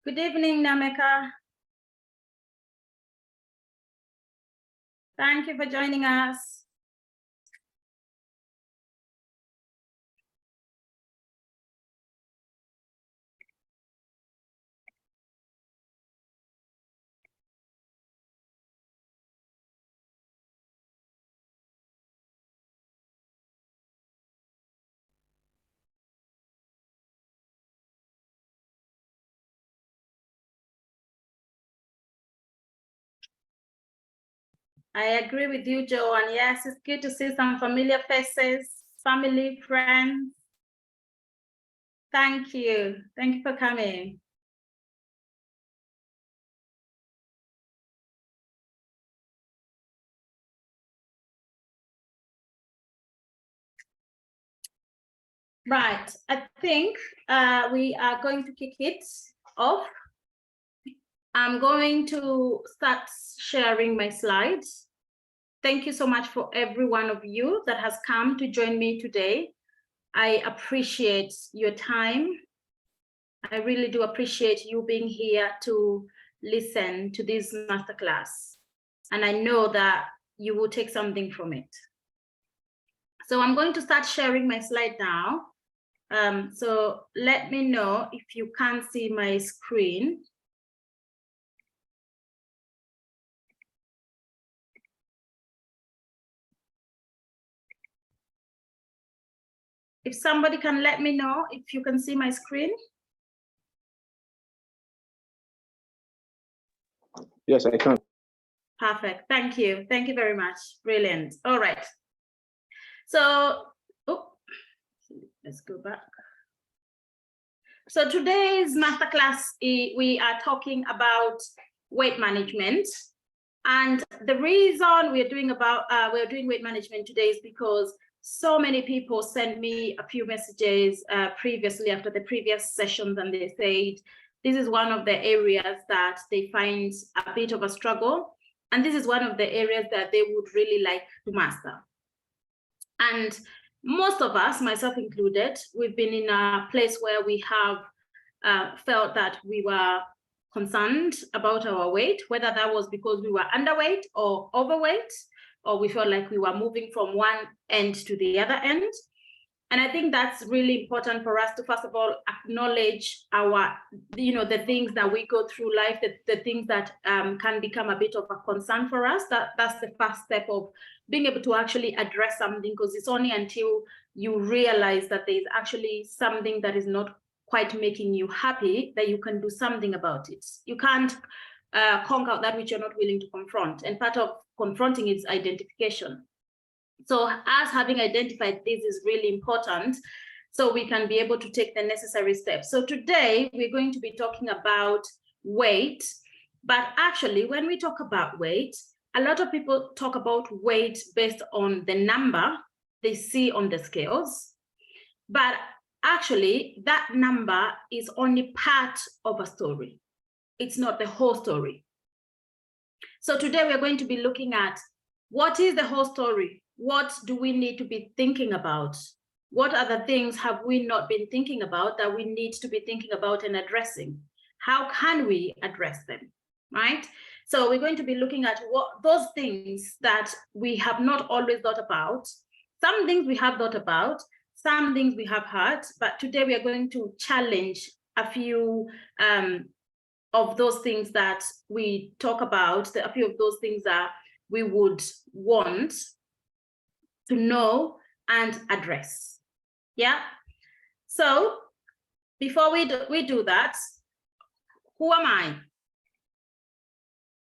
Good evening, Nameka. Thank you for joining us. I agree with you, Joe. And yes, it's good to see some familiar faces, family, friends. Thank you. Thank you for coming. Right. I think we are going to kick it off. I'm going to start sharing my slides. Thank you so much for every one of you that has come to join me today. I appreciate your time. I really do appreciate you being here to listen to this masterclass. And I know that you will take something from it. So I'm going to start sharing my slide now. So let me know if you can't see my screen. If somebody can let me know if you can see my screen. Yes, I can. Perfect. Thank you. Thank you very much. Brilliant. All right. So, let's go back. So today's masterclass, we are talking about weight management. And the reason we're doing weight management today is because so many people sent me a few messages previously after the previous sessions, and they said this is one of the areas that they find a bit of a struggle. And this is one of the areas that they would really like to master. And most of us, myself included, we've been in a place where we have felt that we were concerned about our weight, whether that was because we were underweight or overweight, or we felt like we were moving from one end to the other end. And I think that's really important for us to, first of all, acknowledge our, the things that we go through life, the things that can become a bit of a concern for us. That's the first step of being able to actually address something, because it's only until you realize that there's actually something that is not quite making you happy that you can do something about it. You can't conquer that which you're not willing to confront. And part of confronting is identification. So us having identified this is really important, so we can be able to take the necessary steps. So today we're going to be talking about weight, but actually when we talk about weight, a lot of people talk about weight based on the number they see on the scales, but actually that number is only part of a story. It's not the whole story. So today we're going to be looking at what is the whole story. What do we need to be thinking about? What other things have we not been thinking about that we need to be thinking about and addressing? How can we address them, right? So we're going to be looking at what those things that we have not always thought about. Some things we have thought about, some things we have heard, but today we are going to challenge a few of those things that we talk about, a few of those things that we would want to know and address. Yeah. So before we do that, who am I?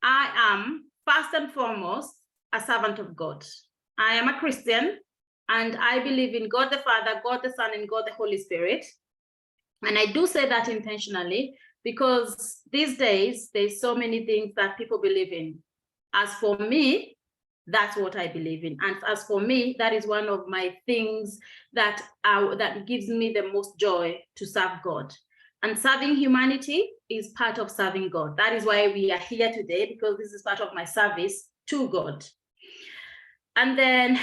I am first and foremost a servant of God. I am a Christian, and I believe in God the Father, God the Son, and God the Holy Spirit. And I do say that intentionally because these days there's so many things that people believe in. As for me, that's what I believe in. And as for me, that is one of my things that gives me the most joy, to serve God. And serving humanity is part of serving God. That is why we are here today, because this is part of my service to God. And then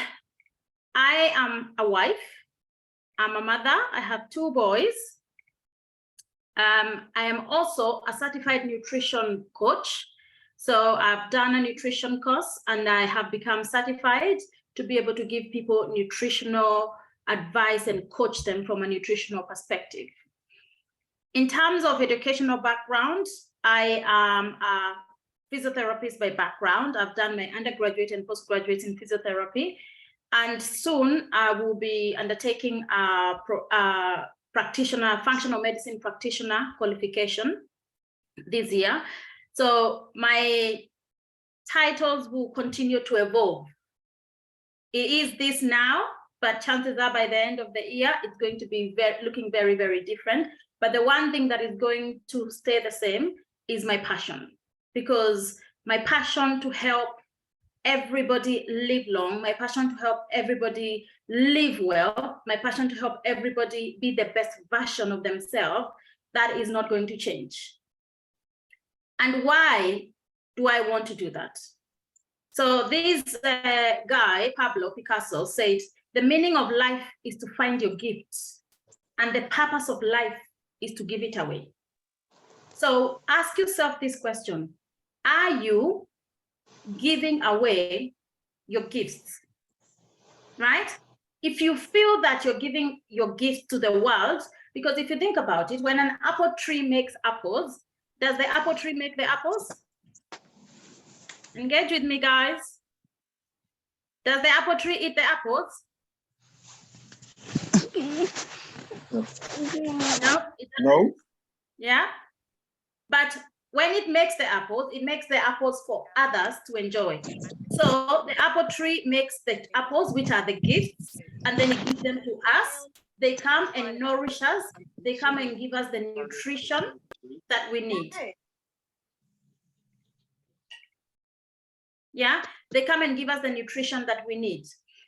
I am a wife. I'm a mother. I have 2 boys. I am also a certified nutrition coach. So I've done a nutrition course and I have become certified to be able to give people nutritional advice and coach them from a nutritional perspective. In terms of educational background, I am a physiotherapist by background. I've done my undergraduate and postgraduate in physiotherapy. And soon I will be undertaking a practitioner, functional medicine practitioner qualification this year. So my titles will continue to evolve. It is this now, but chances are by the end of the year, it's going to be looking very, very different. But the one thing that is going to stay the same is my passion, because my passion to help everybody live long, my passion to help everybody live well, my passion to help everybody be the best version of themselves, that is not going to change. And why do I want to do that? So this guy, Pablo Picasso, said, the meaning of life is to find your gifts, and the purpose of life is to give it away. So ask yourself this question: are you giving away your gifts? Right? If you feel that you're giving your gifts to the world, because if you think about it, when an apple tree makes apples, does the apple tree make the apples? Engage with me, guys. Does the apple tree eat the apples? No? No. Yeah. But when it makes the apples for others to enjoy. So the apple tree makes the apples, which are the gifts, and then it gives them to us. They come and nourish us. They come and give us the nutrition that we need. Yeah, they come and give us the nutrition that we need.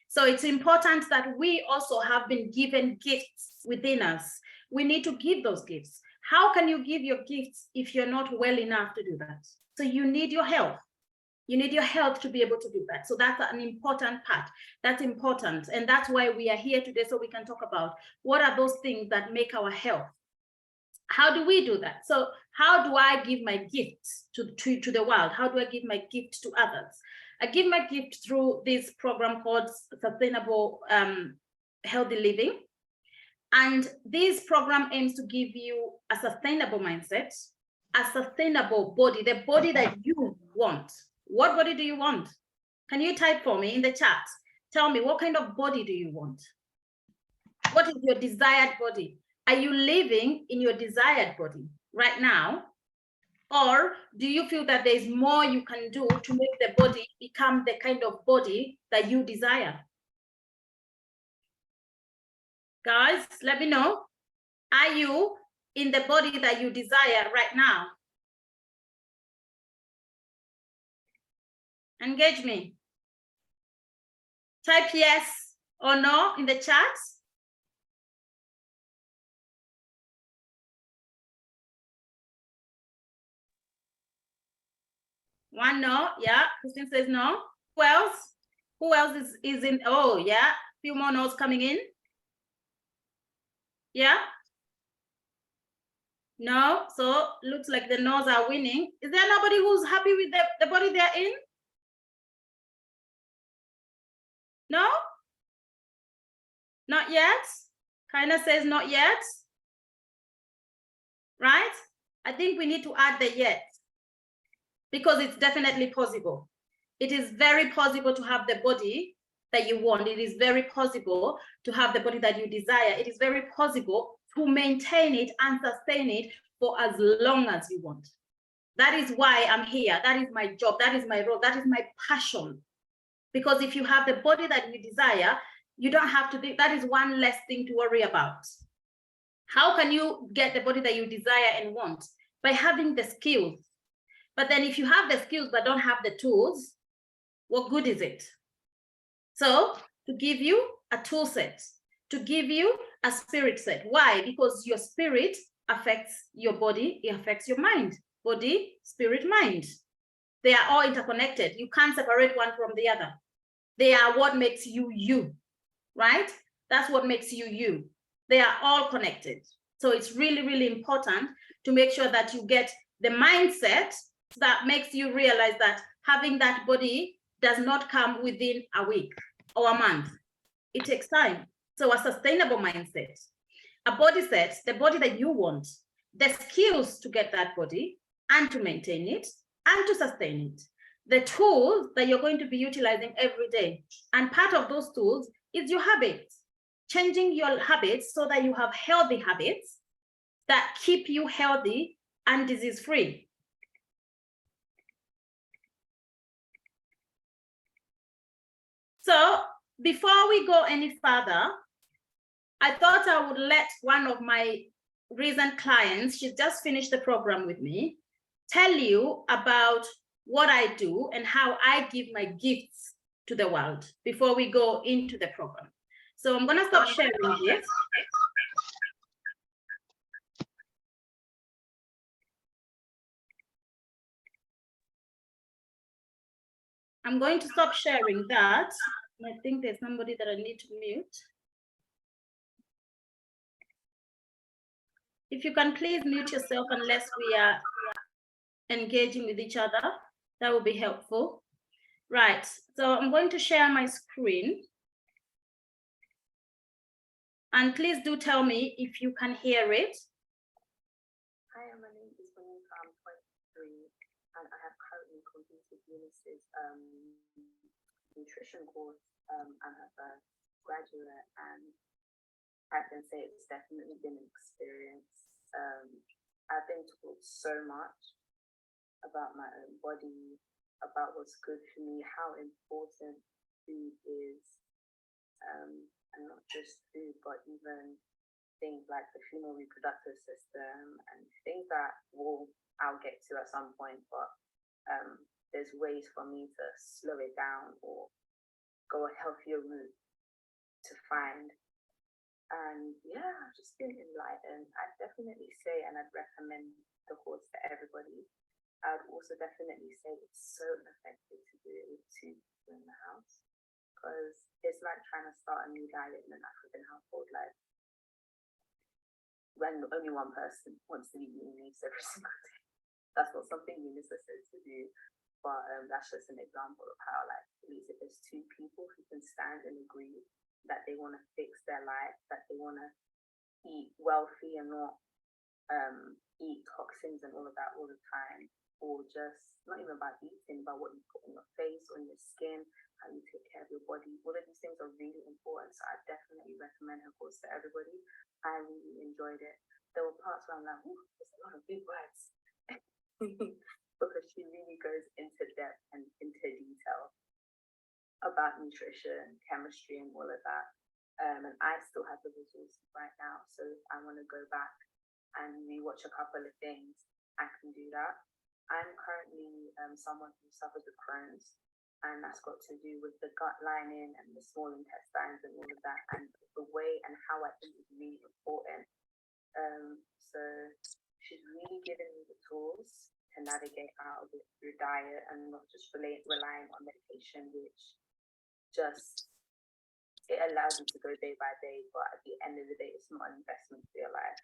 So it's important that we also have been given gifts within us. We need to give those gifts. How can you give your gifts if you're not well enough to do that? So you need your health. You need your health to be able to do that. So that's an important part. That's important. And that's why we are here today, so we can talk about what are those things that make our health. How do we do that? So how do I give my gifts to the world? How do I give my gift to others? I give my gift through this program called Sustainable Healthy Living. And this program aims to give you a sustainable mindset, a sustainable body, the body that you want. What body do you want? Can you type for me in the chat? Tell me, what kind of body do you want? What is your desired body? Are you living in your desired body right now? Or do you feel that there's more you can do to make the body become the kind of body that you desire? Guys, let me know. Are you in the body that you desire right now? Engage me. Type yes or no in the chat. One no, yeah. Christine says no. Who else? Who else is in? Oh, yeah. Few more no's coming in. Yeah. No, so looks like the no's are winning. Is there nobody who's happy with the body they're in? No? Not yet? Kind of says not yet. Right? I think we need to add the yet, because it's definitely possible. It is very possible to have the body that you want. It is very possible to have the body that you desire. It is very possible to maintain it and sustain it for as long as you want. That is why I'm here. That is my job. That is my role. That is my passion. Because if you have the body that you desire, you don't have to think. That is one less thing to worry about. How can you get the body that you desire and want? By having the skills. But then if you have the skills but don't have the tools, what good is it? So to give you a tool set, to give you a spirit set. Why? Because your spirit affects your body, it affects your mind. Body, spirit, mind. They are all interconnected. You can't separate one from the other. They are what makes you, you, right? That's what makes you, you. They are all connected. So it's really, really important to make sure that you get the mindset that makes you realize that having that body does not come within a week or a month. It takes time. So a sustainable mindset, a body set, the body that you want, the skills to get that body and to maintain it and to sustain it, the tools that you're going to be utilizing every day. And part of those tools is your habits, changing your habits so that you have healthy habits that keep you healthy and disease-free. So before we go any further, I thought I would let one of my recent clients, she just finished the program with me, tell you about what I do and how I give my gifts to the world before we go into the program. So I'm gonna stop sharing this. I'm going to stop sharing that. I think there's somebody that I need to mute. If you can please mute yourself unless we are engaging with each other, that will be helpful. Right, so I'm going to share my screen. And please do tell me if you can hear it. Hi, my name is Monica. I'm 23 and I have currently completed Eunice's nutrition course. I'm a graduate and I can say it's definitely been an experience. I've been taught so much about my own body, about what's good for me, how important food is, and not just food, but even things like the female reproductive system and things that I'll get to at some point, but there's ways for me to slow it down or go a healthier route to find. And yeah, I've just been enlightened. I'd definitely say, and I'd recommend the course to everybody. I'd also definitely say it's so effective to do it with 2 people in the house, because it's like trying to start a new diet in an African household, like when only one person wants to eat meat every single day. That's not something Eunice says to do, but that's just an example of how, like, at least if there's 2 people who can stand and agree that they want to fix their life, that they want to eat wealthy and not eat toxins and all of that all the time, or just not even about eating, but what you put on your face, on your skin, how you take care of your body. All of these things are really important. So I definitely recommend her course to everybody. I really enjoyed it. There were parts where I'm like, ooh, there's a lot of big words. Because she really goes into depth and into detail about nutrition, chemistry, and all of that. And I still have the resources right now. So if I want to go back and rewatch a couple of things, I can do that. I'm currently someone who suffers with Crohn's, and that's got to do with the gut lining and the small intestines and all of that, and the way and how I think is really important. So she's really given me the tools to navigate out of it through diet and not just relying on medication, which just, it allows you to go day by day, but at the end of the day, it's not an investment for your life.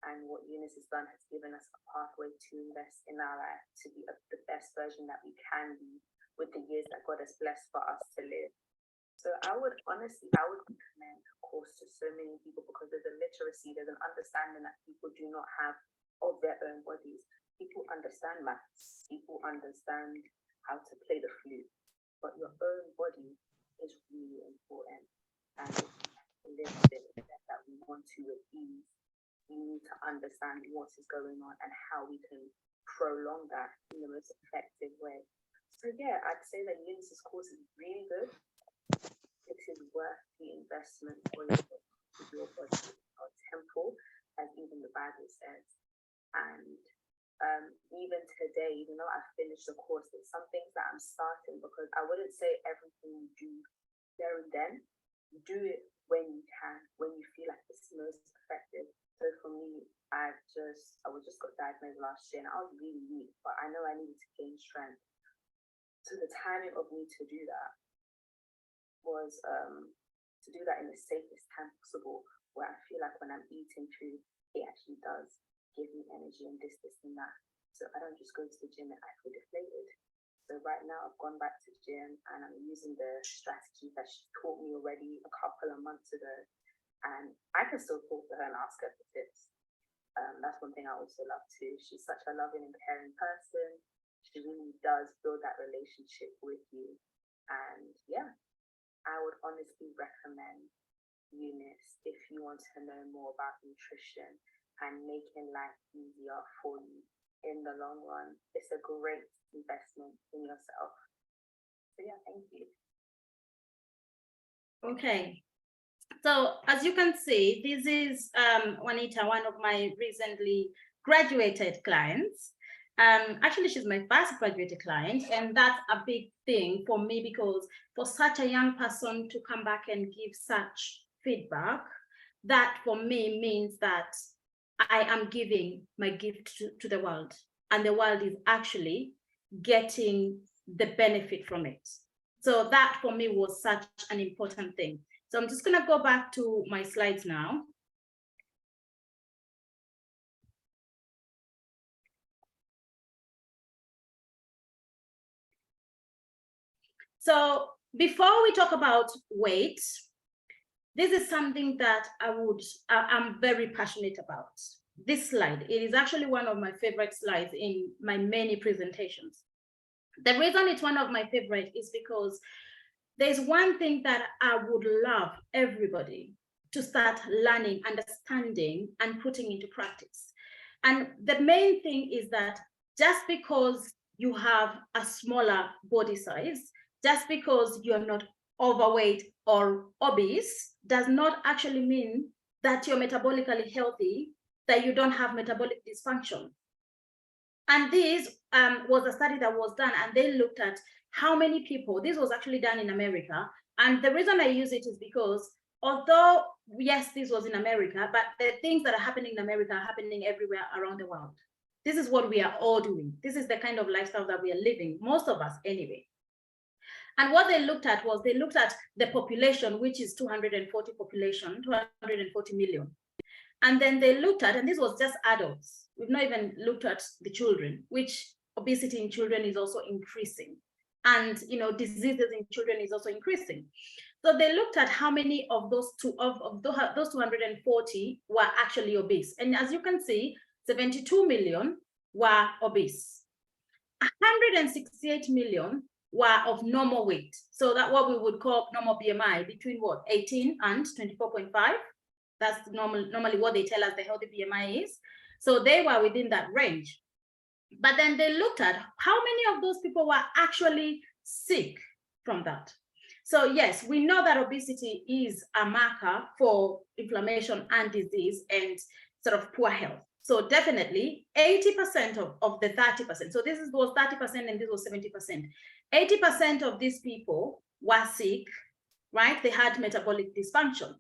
And what Eunice has done has given us a pathway to invest in our life to be the best version that we can be with the years that God has blessed for us to live. So I would recommend a course to so many people, because there's a literacy, there's an understanding that people do not have of their own bodies. People understand maths, people understand how to play the flute, but your own body is really important. And to live the life that we want to with ease, we need to understand what is going on and how we can prolong that in the most effective way. So yeah, I'd say that Eunice's course is really good. It is worth the investment for your body, or temple, as even the Bible says. And even today, even though I finished the course, there's some things that I'm starting, because I wouldn't say everything you do there and then. Do it when you can, when you feel like it's most effective. So for me, I just got diagnosed last year and I was really weak, but I know I needed to gain strength. So the timing of me to do that was to do that in the safest time possible, where I feel like when I'm eating food, it actually does give me energy and this and that. So I don't just go to the gym and I feel deflated. So right now I've gone back to the gym and I'm using the strategy that she taught me already a couple of months ago. And I can still talk to her and ask her for tips. That's one thing I also love too. She's such a loving and caring person. She really does build that relationship with you. And yeah, I would honestly recommend Eunice if you want to know more about nutrition and making life easier for you in the long run. It's a great investment in yourself. So yeah, thank you. Okay. So as you can see, this is Juanita, one of my recently graduated clients. Actually, she's my first graduated client, and that's a big thing for me because for such a young person to come back and give such feedback, that for me means that I am giving my gift to the world, and the world is actually getting the benefit from it. So that for me was such an important thing. So I'm just going to go back to my slides now. So before we talk about weight, this is something that I'm very passionate about. This slide, it is actually one of my favorite slides in my many presentations. The reason it's one of my favorite is because there's one thing that I would love everybody to start learning, understanding, and putting into practice. And the main thing is that just because you have a smaller body size, just because you're not overweight or obese, does not actually mean that you're metabolically healthy, that you don't have metabolic dysfunction. And this was a study that was done, and they looked at how many people, this was actually done in America. And the reason I use it is because although, yes, this was in America, but the things that are happening in America are happening everywhere around the world. This is what we are all doing. This is the kind of lifestyle that we are living, most of us anyway. And what they looked at was they looked at the population, which is 240 million. And then they looked at, and this was just adults. We've not even looked at the children, which obesity in children is also increasing. And diseases in children is also increasing. So they looked at how many of those those 240 were actually obese. And as you can see, 72 million were obese. 168 million were of normal weight. So that's what we would call normal BMI, between 18 and 24.5. That's normally what they tell us the healthy BMI is. So they were within that range. But then they looked at how many of those people were actually sick from that. So yes, we know that obesity is a marker for inflammation and disease and sort of poor health. So definitely 80% of the 30%, so this was 30% and this was 70%. 80% of these people were sick, right? They had metabolic dysfunction.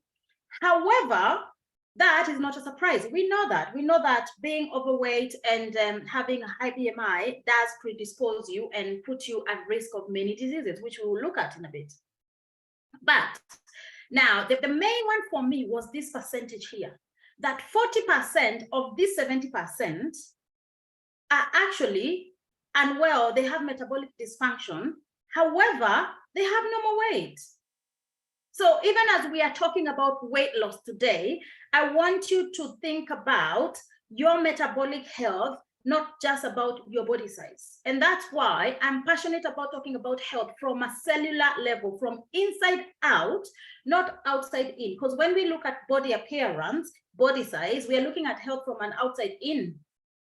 However, that is not a surprise. We know that. We know that being overweight and having a high BMI does predispose you and put you at risk of many diseases, which we will look at in a bit. But now, the main one for me was this percentage here, that 40% of this 70% are actually unwell. They have metabolic dysfunction. However, they have normal weight. So even as we are talking about weight loss today, I want you to think about your metabolic health, not just about your body size. And that's why I'm passionate about talking about health from a cellular level, from inside out, not outside in. Because when we look at body appearance, body size, we are looking at health from an outside in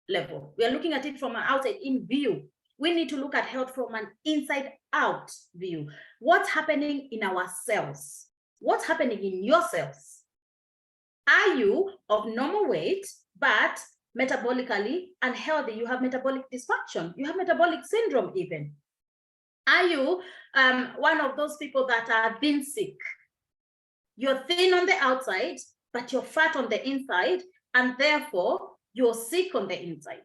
level. We are looking at it from an outside in view. We need to look at health from an inside out view. What's happening in our cells? What's happening in your cells? Are you of normal weight, but metabolically unhealthy? You have metabolic dysfunction. You have metabolic syndrome even. Are you one of those people that are being sick? You're thin on the outside, but you're fat on the inside, and therefore you're sick on the inside.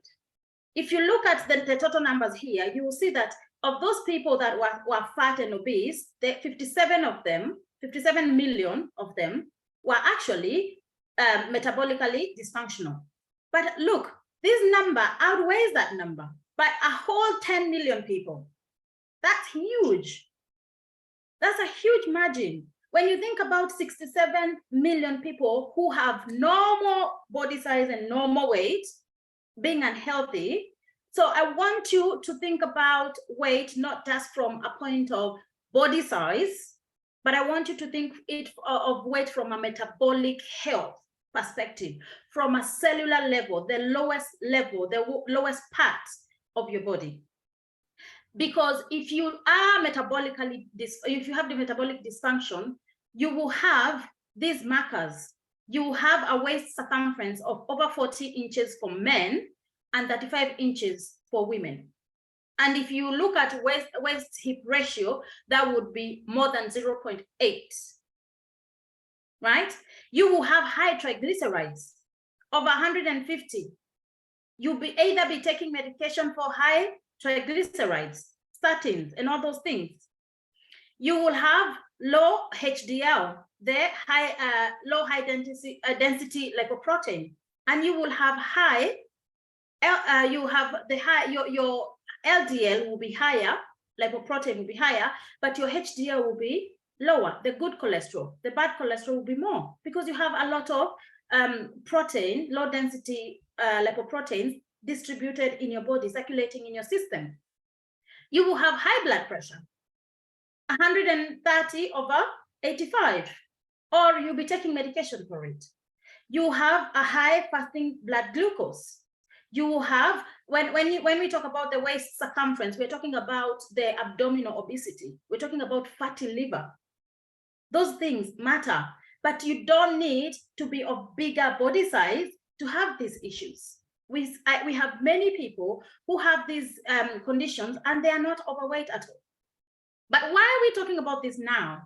If you look at the total numbers here, you will see that of those people that were fat and obese, 57 million of them were actually metabolically dysfunctional. But look, this number outweighs that number by a whole 10 million people. That's huge. That's a huge margin. When you think about 67 million people who have normal body size and normal weight, being unhealthy. So I want you to think about weight, not just from a point of body size, but I want you to think of weight from a metabolic health perspective, from a cellular level, the lowest level, the lowest part of your body. Because if you are metabolically, if you have the metabolic dysfunction, you will have these markers. You will have a waist circumference of over 40 inches for men and 35 inches for women. And if you look at waist hip ratio, that would be more than 0.8, right? You will have high triglycerides, over 150. You'll be either be taking medication for high triglycerides, statins, and all those things. You will have low HDL, the low high density lipoprotein, and you will have high. You have the high. Your LDL will be higher, lipoprotein will be higher, but your HDL will be lower. The good cholesterol, the bad cholesterol will be more because you have a lot of protein, low density lipoproteins distributed in your body, circulating in your system. You will have high blood pressure, 130 over 85, or you'll be taking medication for it. You have a high fasting blood glucose. You will have, when we talk about the waist circumference, we're talking about the abdominal obesity. We're talking about fatty liver. Those things matter, but you don't need to be of bigger body size to have these issues. We have many people who have these conditions and they are not overweight at all. But why are we talking about this now?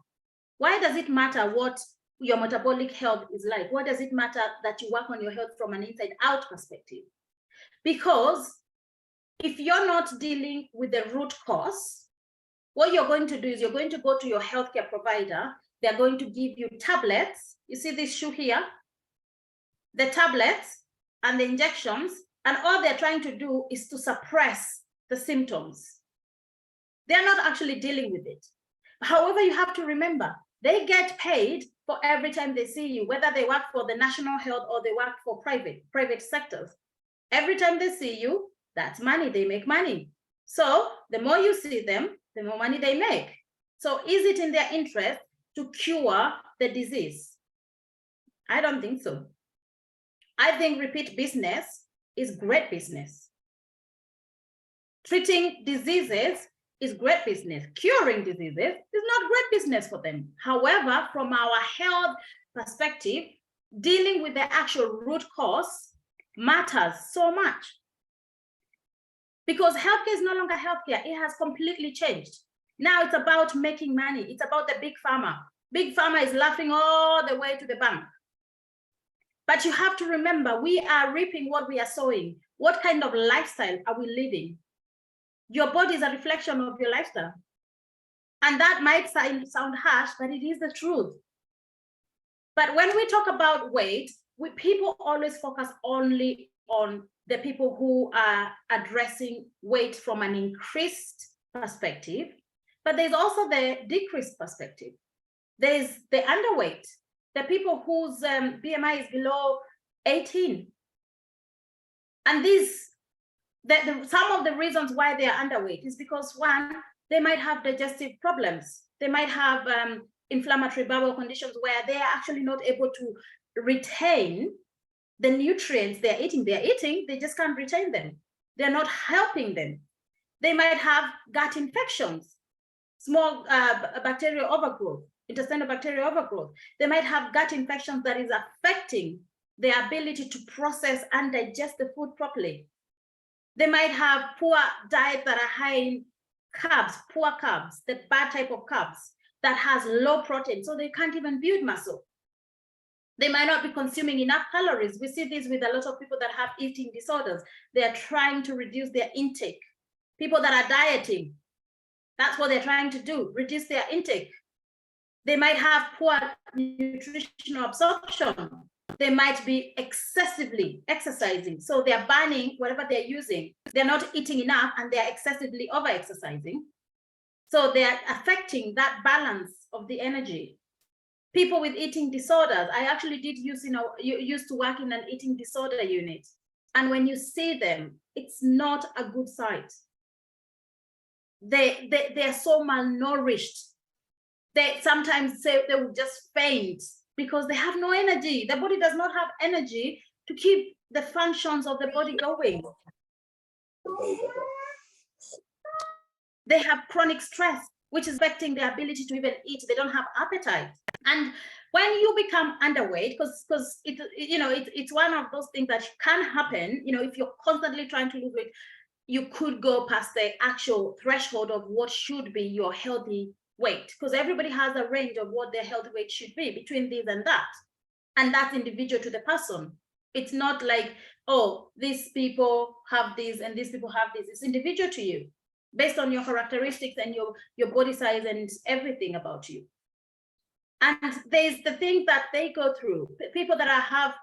Why does it matter what your metabolic health is like? Why does it matter that you work on your health from an inside out perspective? Because if you're not dealing with the root cause, what you're going to do is you're going to go to your healthcare provider. They're going to give you tablets. You see this shoe here? The tablets and the injections, and all they're trying to do is to suppress the symptoms. They're not actually dealing with it. However, you have to remember, they get paid for every time they see you, whether they work for the national health or they work for private sectors. Every time they see you, that's money, they make money. So the more you see them, the more money they make. So is it in their interest to cure the disease? I don't think so. I think repeat business is great business. Treating diseases is great business. Curing diseases is not great business for them. However, from our health perspective, dealing with the actual root cause matters so much. Because healthcare is no longer healthcare. It has completely changed. Now it's about making money. It's about the big pharma. Big pharma is laughing all the way to the bank. But you have to remember, we are reaping what we are sowing. What kind of lifestyle are we living? Your body is a reflection of your lifestyle. And that might sound harsh, but it is the truth. But when we talk about weight, people always focus only on the people who are addressing weight from an increased perspective, but there's also the decreased perspective. There's the underweight, the people whose BMI is below 18. And some of the reasons why they are underweight is because, one, they might have digestive problems. They might have inflammatory bowel conditions where they are actually not able to retain the nutrients they're eating. They're eating, they just can't retain them. They're not helping them. They might have gut infections, small bacterial overgrowth, intestinal bacterial overgrowth. They might have gut infections that is affecting their ability to process and digest the food properly. They might have poor diet that are high in carbs, poor carbs, the bad type of carbs that has low protein, so they can't even build muscle. They might not be consuming enough calories. We see this with a lot of people that have eating disorders. They are trying to reduce their intake. People that are dieting, that's what they're trying to do, reduce their intake. They might have poor nutritional absorption. They might be excessively exercising. So they're burning whatever they're using. They're not eating enough and they're excessively over-exercising. So they're affecting that balance of the energy. People with eating disorders, I actually did used to work in an eating disorder unit. And when you see them, it's not a good sight. They're so malnourished. They sometimes say they will just faint because they have no energy. The body does not have energy to keep the functions of the body going. They have chronic stress, which is affecting their ability to even eat. They don't have appetite. And when you become underweight, because it's one of those things that can happen, if you're constantly trying to lose weight, you could go past the actual threshold of what should be your healthy weight, because everybody has a range of what their healthy weight should be between this and that. And that's individual to the person. It's not like, oh, these people have this and these people have this. It's individual to you based on your characteristics and your body size and everything about you. And there's the things that they go through. People that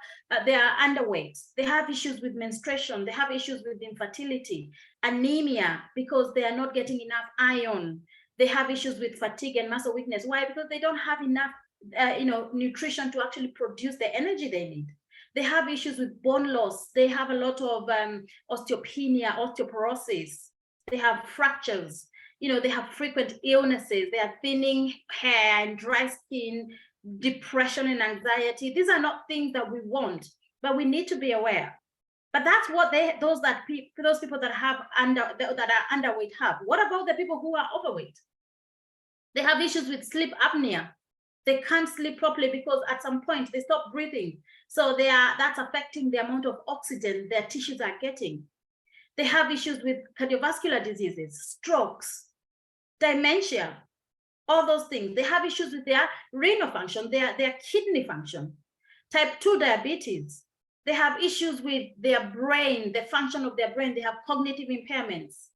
they are underweight, they have issues with menstruation, they have issues with infertility, anemia, because they are not getting enough iron. They have issues with fatigue and muscle weakness. Why? Because they don't have enough nutrition to actually produce the energy they need. They have issues with bone loss. They have a lot of osteopenia, osteoporosis. They have fractures. They have frequent illnesses. They are thinning hair and dry skin, depression and anxiety. These are not things that we want, but we need to be aware. But that's what those people that are underweight have. What about the people who are overweight? They have issues with sleep apnea. They can't sleep properly because at some point they stop breathing. So that's affecting the amount of oxygen their tissues are getting. They have issues with cardiovascular diseases, strokes, dementia, all those things. They have issues with their renal function, their kidney function, type 2 diabetes. They have issues with their brain, the function of their brain. They have cognitive impairments,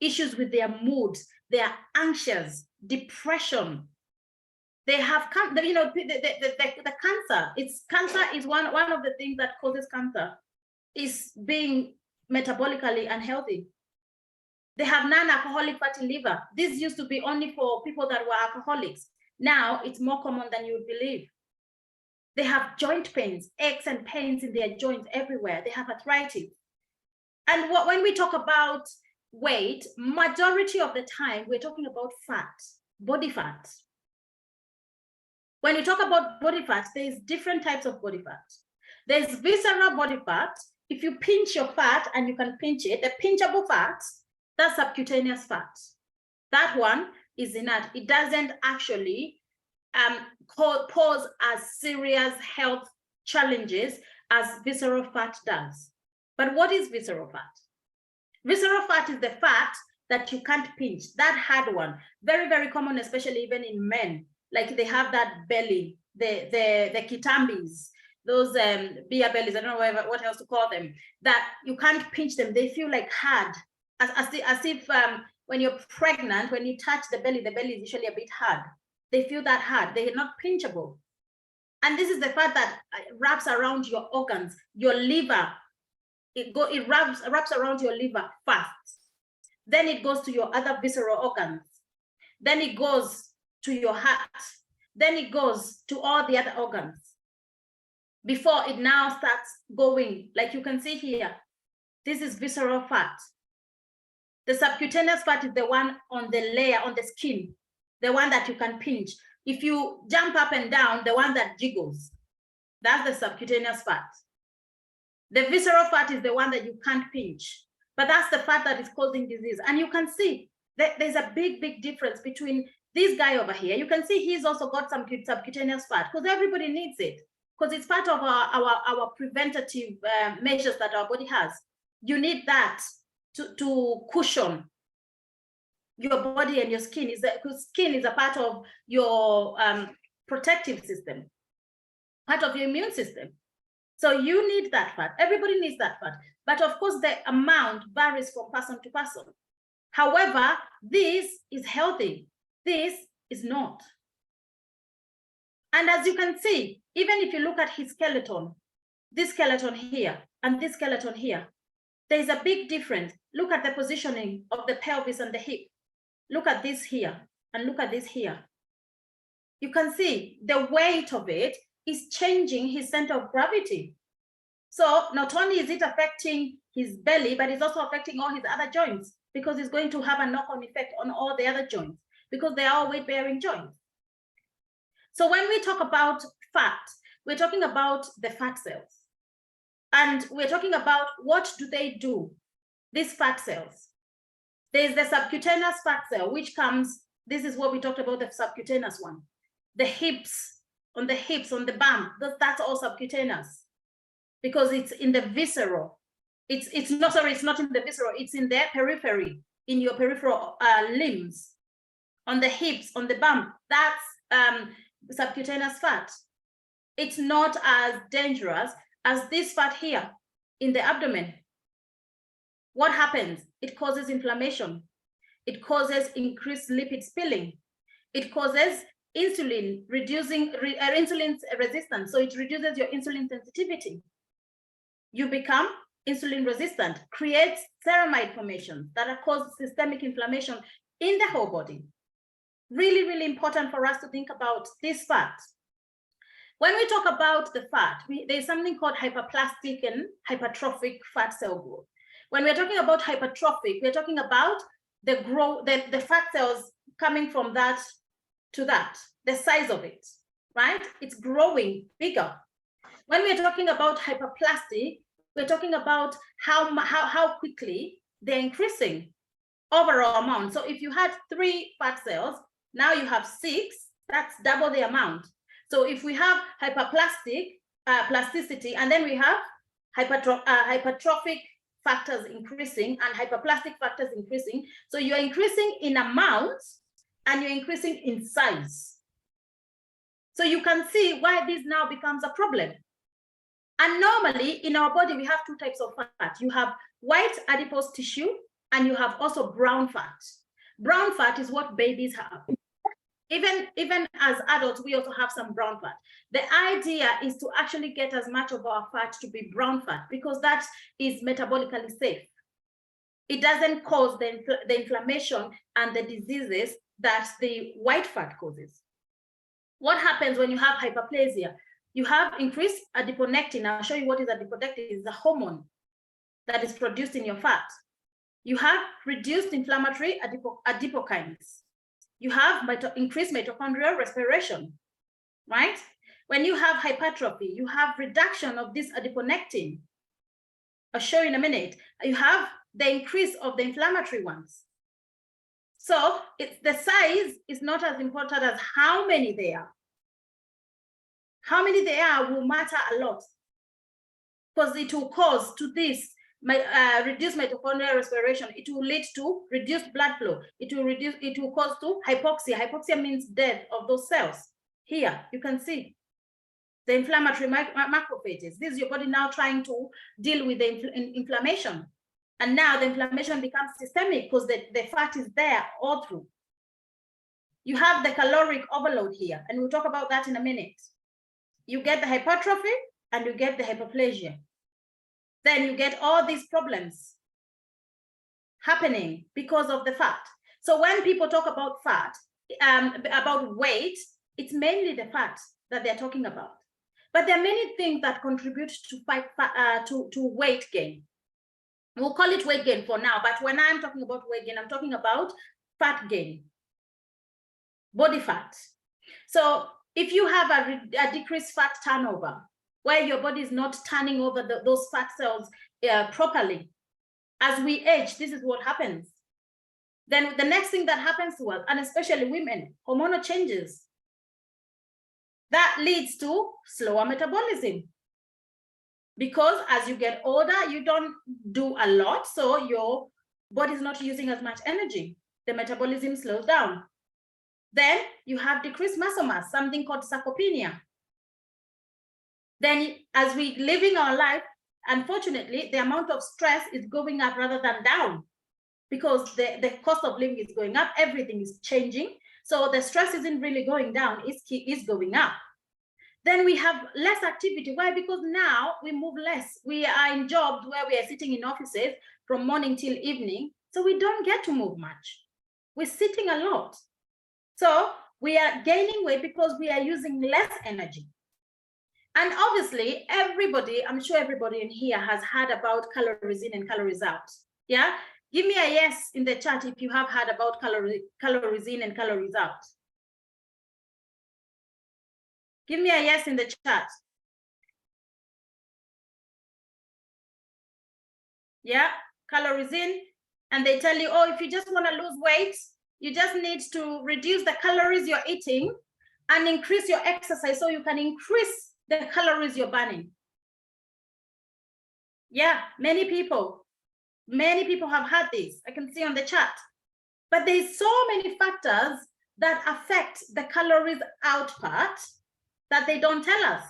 issues with their mood. They are anxious, depression. They have, the cancer. Cancer is one of the things that causes cancer, is being metabolically unhealthy. They have non-alcoholic fatty liver. This used to be only for people that were alcoholics. Now it's more common than you would believe. They have joint pains, aches and pains in their joints everywhere. They have arthritis. And when we talk about weight, majority of the time, we're talking about fat, body fat. When you talk about body fat, there's different types of body fat. There's visceral body fat. If you pinch your fat and you can pinch it, the pinchable fat, that's subcutaneous fat. That one is inert. It doesn't actually pose as serious health challenges as visceral fat does. But what is visceral fat? Visceral fat is the fat that you can't pinch, that hard one. Very, very common, especially even in men. Like they have that belly, the kitambis, those beer bellies, I don't know what else to call them, that you can't pinch them. They feel like hard, as if when you're pregnant, when you touch the belly is usually a bit hard. They feel that hard. They're not pinchable. And this is the fat that wraps around your organs, your liver. It wraps around your liver fast. Then it goes to your other visceral organs. Then it goes to your heart. Then it goes to all the other organs before it now starts going. Like you can see here, this is visceral fat. The subcutaneous fat is the one on the layer, on the skin, the one that you can pinch. If you jump up and down, the one that jiggles, that's the subcutaneous fat. The visceral fat is the one that you can't pinch, but that's the fat that is causing disease. And you can see that there's a big, big difference between this guy over here. You can see he's also got some subcutaneous fat because everybody needs it, because it's part of our preventative measures that our body has. You need that to cushion your body and your skin. Because skin is a part of your protective system, part of your immune system. So you need that fat. Everybody needs that fat. But of course, the amount varies from person to person. However, this is healthy. This is not. And as you can see, even if you look at his skeleton, this skeleton here and this skeleton here, there's a big difference. Look at the positioning of the pelvis and the hip. Look at this here and look at this here. You can see the weight of it is changing his center of gravity. So not only is it affecting his belly, but it's also affecting all his other joints, because it's going to have a knock-on effect on all the other joints, because they are weight-bearing joints. So when we talk about fat, we're talking about the fat cells. And we're talking about what do they do, these fat cells. There's the subcutaneous fat cell, which comes, this is what we talked about, the subcutaneous one. The hips, on the bum, that's all subcutaneous, because it's in the visceral. It's not in the visceral, it's in the periphery, in your peripheral limbs. On the hips, on the bum, that's subcutaneous fat. It's not as dangerous as this fat here in the abdomen. What happens? It causes inflammation. It causes increased lipid spilling. It causes insulin resistance. So it reduces your insulin sensitivity. You become insulin resistant, creates ceramide formations that cause systemic inflammation in the whole body. Really, really important for us to think about this fat. When we talk about the fat, there's something called hyperplastic and hypertrophic fat cell growth. When we're talking about hypertrophic, we're talking about the fat cells coming from that to that, the size of it, right? It's growing bigger. When we're talking about hyperplastic, we're talking about how quickly they're increasing overall amount. So if you had 3 fat cells, now you have 6, that's double the amount. So if we have hyperplastic plasticity, and then we have hypertrophic factors increasing and hyperplastic factors increasing, so you're increasing in amount and you're increasing in size. So you can see why this now becomes a problem. And normally in our body, we have 2 types of fat. You have white adipose tissue and you have also brown fat. Brown fat is what babies have. Even as adults, we also have some brown fat. The idea is to actually get as much of our fat to be brown fat, because that is metabolically safe. It doesn't cause the inflammation and the diseases that the white fat causes. What happens when you have hyperplasia? You have increased adiponectin. I'll show you what is adiponectin. It's a hormone that is produced in your fat. You have reduced inflammatory adipokines. You have increased mitochondrial respiration, right? When you have hypertrophy, you have reduction of this adiponectin. I'll show you in a minute. You have the increase of the inflammatory ones. So the size is not as important as how many they are. How many they are will matter a lot, because it will cause to this reduced mitochondrial respiration. It will lead to reduced blood flow. It will cause to hypoxia. Hypoxia means death of those cells. Here you can see the inflammatory macrophages. This is your body now trying to deal with the inflammation. And now the inflammation becomes systemic because the fat is there all through. You have the caloric overload here, and we'll talk about that in a minute. You get the hypertrophy and you get the hyperplasia. Then you get all these problems happening because of the fat. So when people talk about fat, about weight, it's mainly the fat that they're talking about. But there are many things that contribute to weight gain. We'll call it weight gain for now, but when I'm talking about weight gain, I'm talking about fat gain, body fat. So if you have a decreased fat turnover, where your body is not turning over those fat cells properly, as we age, this is what happens. Then the next thing that happens to us, and especially women, hormonal changes. That leads to slower metabolism. Because as you get older, you don't do a lot, so your body is not using as much energy. The metabolism slows down. Then you have decreased muscle mass, something called sarcopenia. Then as we living our life, unfortunately, the amount of stress is going up rather than down, because the cost of living is going up, everything is changing. So the stress isn't really going down, it's going up. then we have less activity. Why? Because now we move less. We are in jobs where we are sitting in offices from morning till evening. So we don't get to move much. We're sitting a lot. So we are gaining weight because we are using less energy. And obviously, everybody, I'm sure everybody in here has heard about calories in and calories out. Yeah? Give me a yes in the chat if you have heard about calories in and calories out. Give me a yes in the chat. Yeah, calories in, and they tell you, oh, if you just want to lose weight, you just need to reduce the calories you're eating and increase your exercise so you can increase the calories you're burning. Yeah, many people have had this. I can see on the chat. But there's so many factors that affect the calories out part that they don't tell us.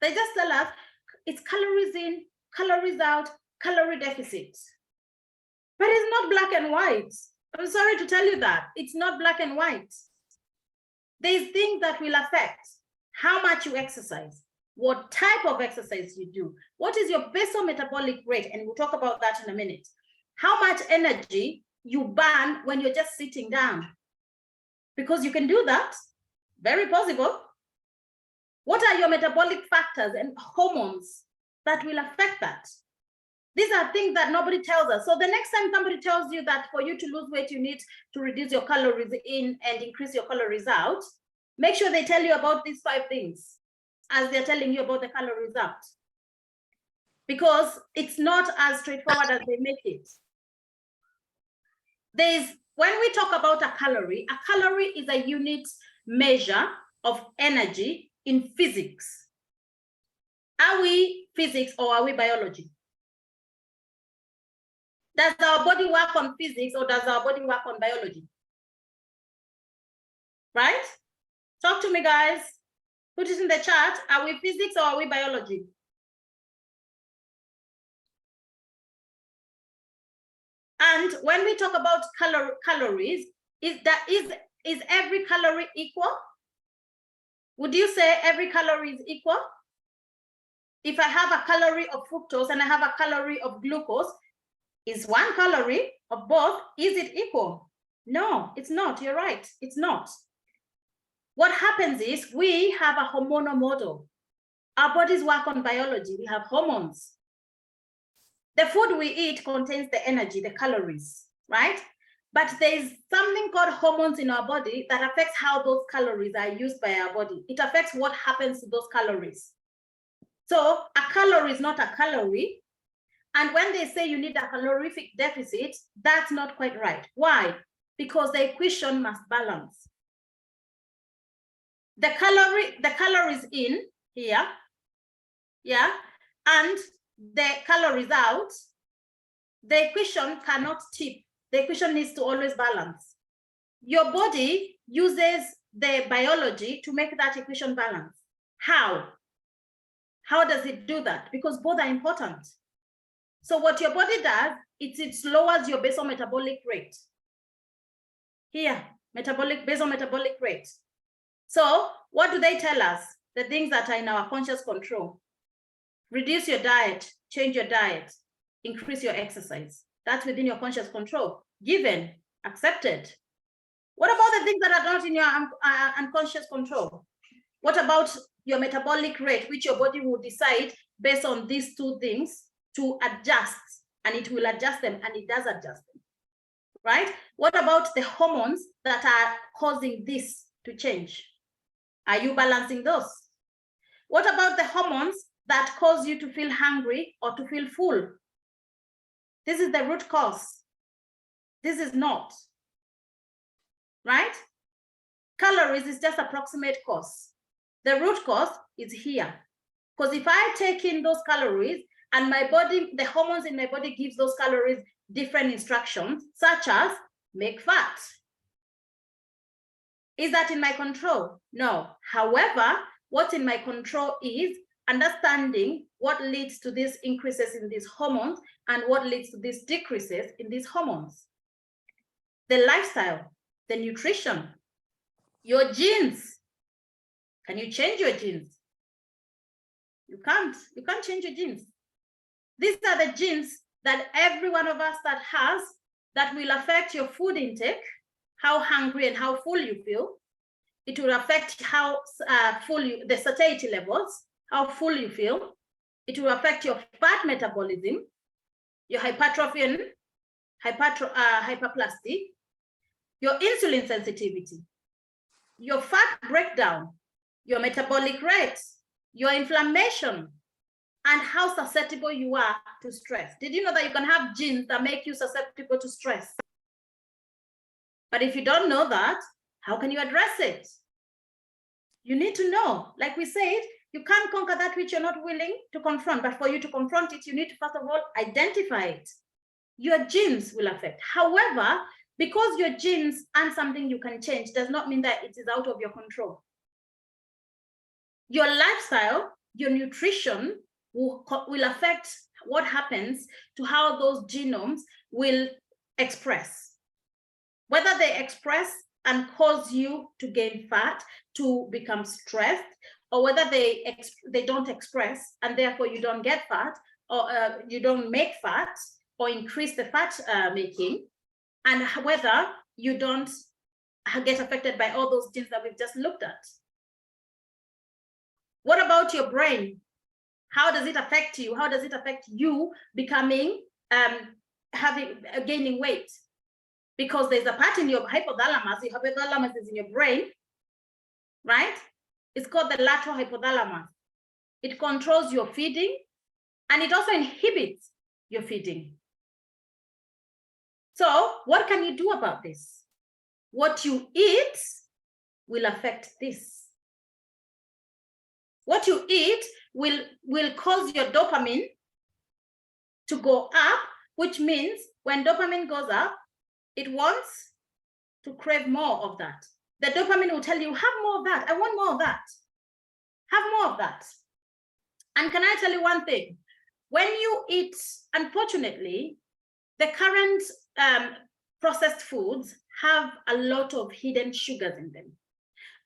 They just tell us it's calories in, calories out, calorie deficit. But it's not black and white. I'm sorry to tell you that. It's not black and white. There's things that will affect how much you exercise, what type of exercise you do, what is your basal metabolic rate, and we'll talk about that in a minute. How much energy you burn when you're just sitting down. Because you can do that, very possible. What are your metabolic factors and hormones that will affect that? These are things that nobody tells us. So the next time somebody tells you that for you to lose weight, you need to reduce your calories in and increase your calories out, make sure they tell you about these 5 things as they're telling you about the calories out. Because it's not as straightforward as they make it. When we talk about a calorie is a unit measure of energy in physics. Are we physics or are we biology? Does our body work on physics or does our body work on biology? Right? Talk to me, guys. Put it in the chat. Are we physics or are we biology? And when we talk about calories, is every calorie equal? Would you say every calorie is equal? If I have a calorie of fructose and I have a calorie of glucose, is 1 calorie of both, is it equal? No, it's not. You're right. It's not. What happens is we have a hormonal model. Our bodies work on biology. We have hormones. The food we eat contains the energy, the calories, right? But there's something called hormones in our body that affects how those calories are used by our body. It affects what happens to those calories. So a calorie is not a calorie. And when they say you need a calorific deficit, that's not quite right. Why? Because the equation must balance. The calories in here, yeah, and the calories out, the equation cannot tip. The equation needs to always balance. Your body uses the biology to make that equation balance. How? How does it do that? Because both are important. So what your body does, it lowers your basal metabolic rate. Here, basal metabolic rate. So what do they tell us? The things that are in our conscious control. Reduce your diet, change your diet, increase your exercise. That's within your conscious control. Given, accepted. What about the things that are not in your unconscious control? What about your metabolic rate, which your body will decide based on these 2 things to adjust, and it will adjust them, and it does adjust them, right? What about the hormones that are causing this to change? Are you balancing those? What about the hormones that cause you to feel hungry or to feel full? This is the root cause. This is not, right? Calories is just approximate cause. The root cause is here. Because if I take in those calories and my body, the hormones in my body gives those calories different instructions, such as make fat. Is that in my control? No. However, what's in my control is understanding what leads to these increases in these hormones and what leads to these decreases in these hormones. The lifestyle, the nutrition, your genes. Can you change your genes? You can't change your genes. These are the genes that every one of us that has that will affect your food intake, how hungry and how full you feel. It will affect how full the satiety levels, how full you feel. It will affect your fat metabolism, your hypertrophy and hyperplastic, your insulin sensitivity, your fat breakdown, your metabolic rate, your inflammation, and how susceptible you are to stress. Did you know that you can have genes that make you susceptible to stress? But if you don't know that, how can you address it? You need to know. Like we said, you can't conquer that which you're not willing to confront. But for you to confront it, you need to first of all identify it. Your genes will affect. However, because your genes aren't something you can change, does not mean that it is out of your control. Your lifestyle, your nutrition will affect what happens to how those genomes will express. Whether they express and cause you to gain fat, to become stressed, or whether they don't express and therefore you don't get fat, or you don't make fat, or increase the fat making, and whether you don't get affected by all those genes that we've just looked at. What about your brain? How does it affect you? How does it affect you becoming, gaining weight? Because there's a part in your hypothalamus. Your hypothalamus is in your brain, right? It's called the lateral hypothalamus. It controls your feeding, and it also inhibits your feeding. So what can you do about this? What you eat will affect this. What you eat will cause your dopamine to go up, which means when dopamine goes up, it wants to crave more of that. The dopamine will tell you, have more of that. I want more of that. Have more of that. And can I tell you one thing? When you eat, unfortunately, the current processed foods have a lot of hidden sugars in them.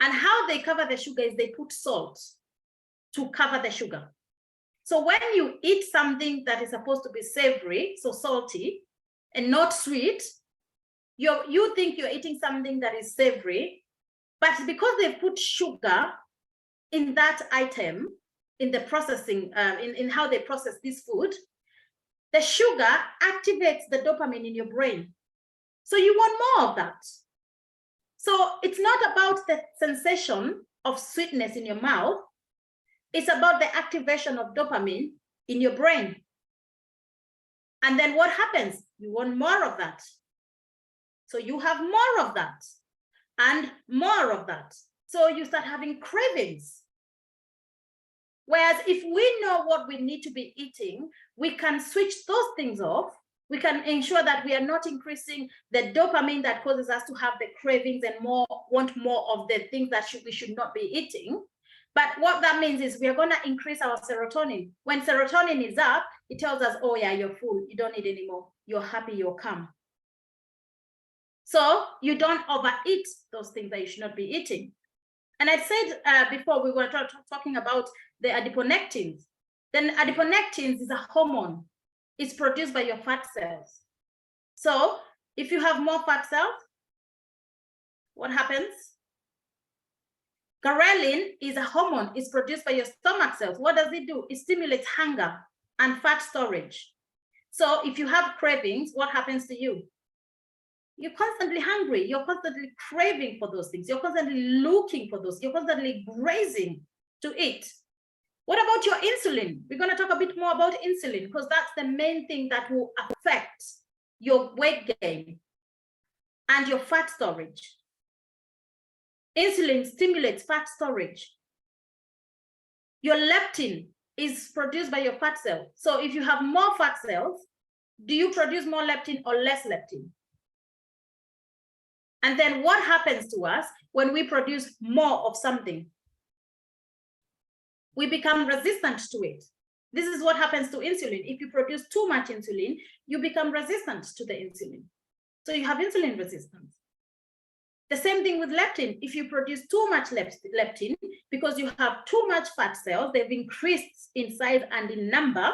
And how they cover the sugar is they put salt to cover the sugar. So when you eat something that is supposed to be savory, so salty, and not sweet, you think you're eating something that is savory, but because they've put sugar in that item, in the processing, in how they process this food, the sugar activates the dopamine in your brain. So you want more of that. So it's not about the sensation of sweetness in your mouth. It's about the activation of dopamine in your brain. And then what happens? You want more of that. So you have more of that and more of that. So you start having cravings. Whereas if we know what we need to be eating, we can switch those things off. We can ensure that we are not increasing the dopamine that causes us to have the cravings and want more of the things that we should not be eating. But what that means is we are going to increase our serotonin. When serotonin is up, it tells us, oh yeah, you're full. You don't need any more. You're happy, you're calm. So you don't overeat those things that you should not be eating. And I said before, we were talking about the adiponectins. Then adiponectins is a hormone. It's produced by your fat cells. So if you have more fat cells, what happens? Ghrelin is a hormone. It's produced by your stomach cells. What does it do? It stimulates hunger and fat storage. So if you have cravings, what happens to you? You're constantly hungry. You're constantly craving for those things. You're constantly looking for those. You're constantly grazing to eat. What about your insulin? We're going to talk a bit more about insulin because that's the main thing that will affect your weight gain and your fat storage. Insulin stimulates fat storage. Your leptin is produced by your fat cells. So if you have more fat cells, do you produce more leptin or less leptin? And then what happens to us when we produce more of something? We become resistant to it. This is what happens to insulin. If you produce too much insulin, you become resistant to the insulin. So you have insulin resistance. The same thing with leptin. If you produce too much leptin, because you have too much fat cells, they've increased in size and in number,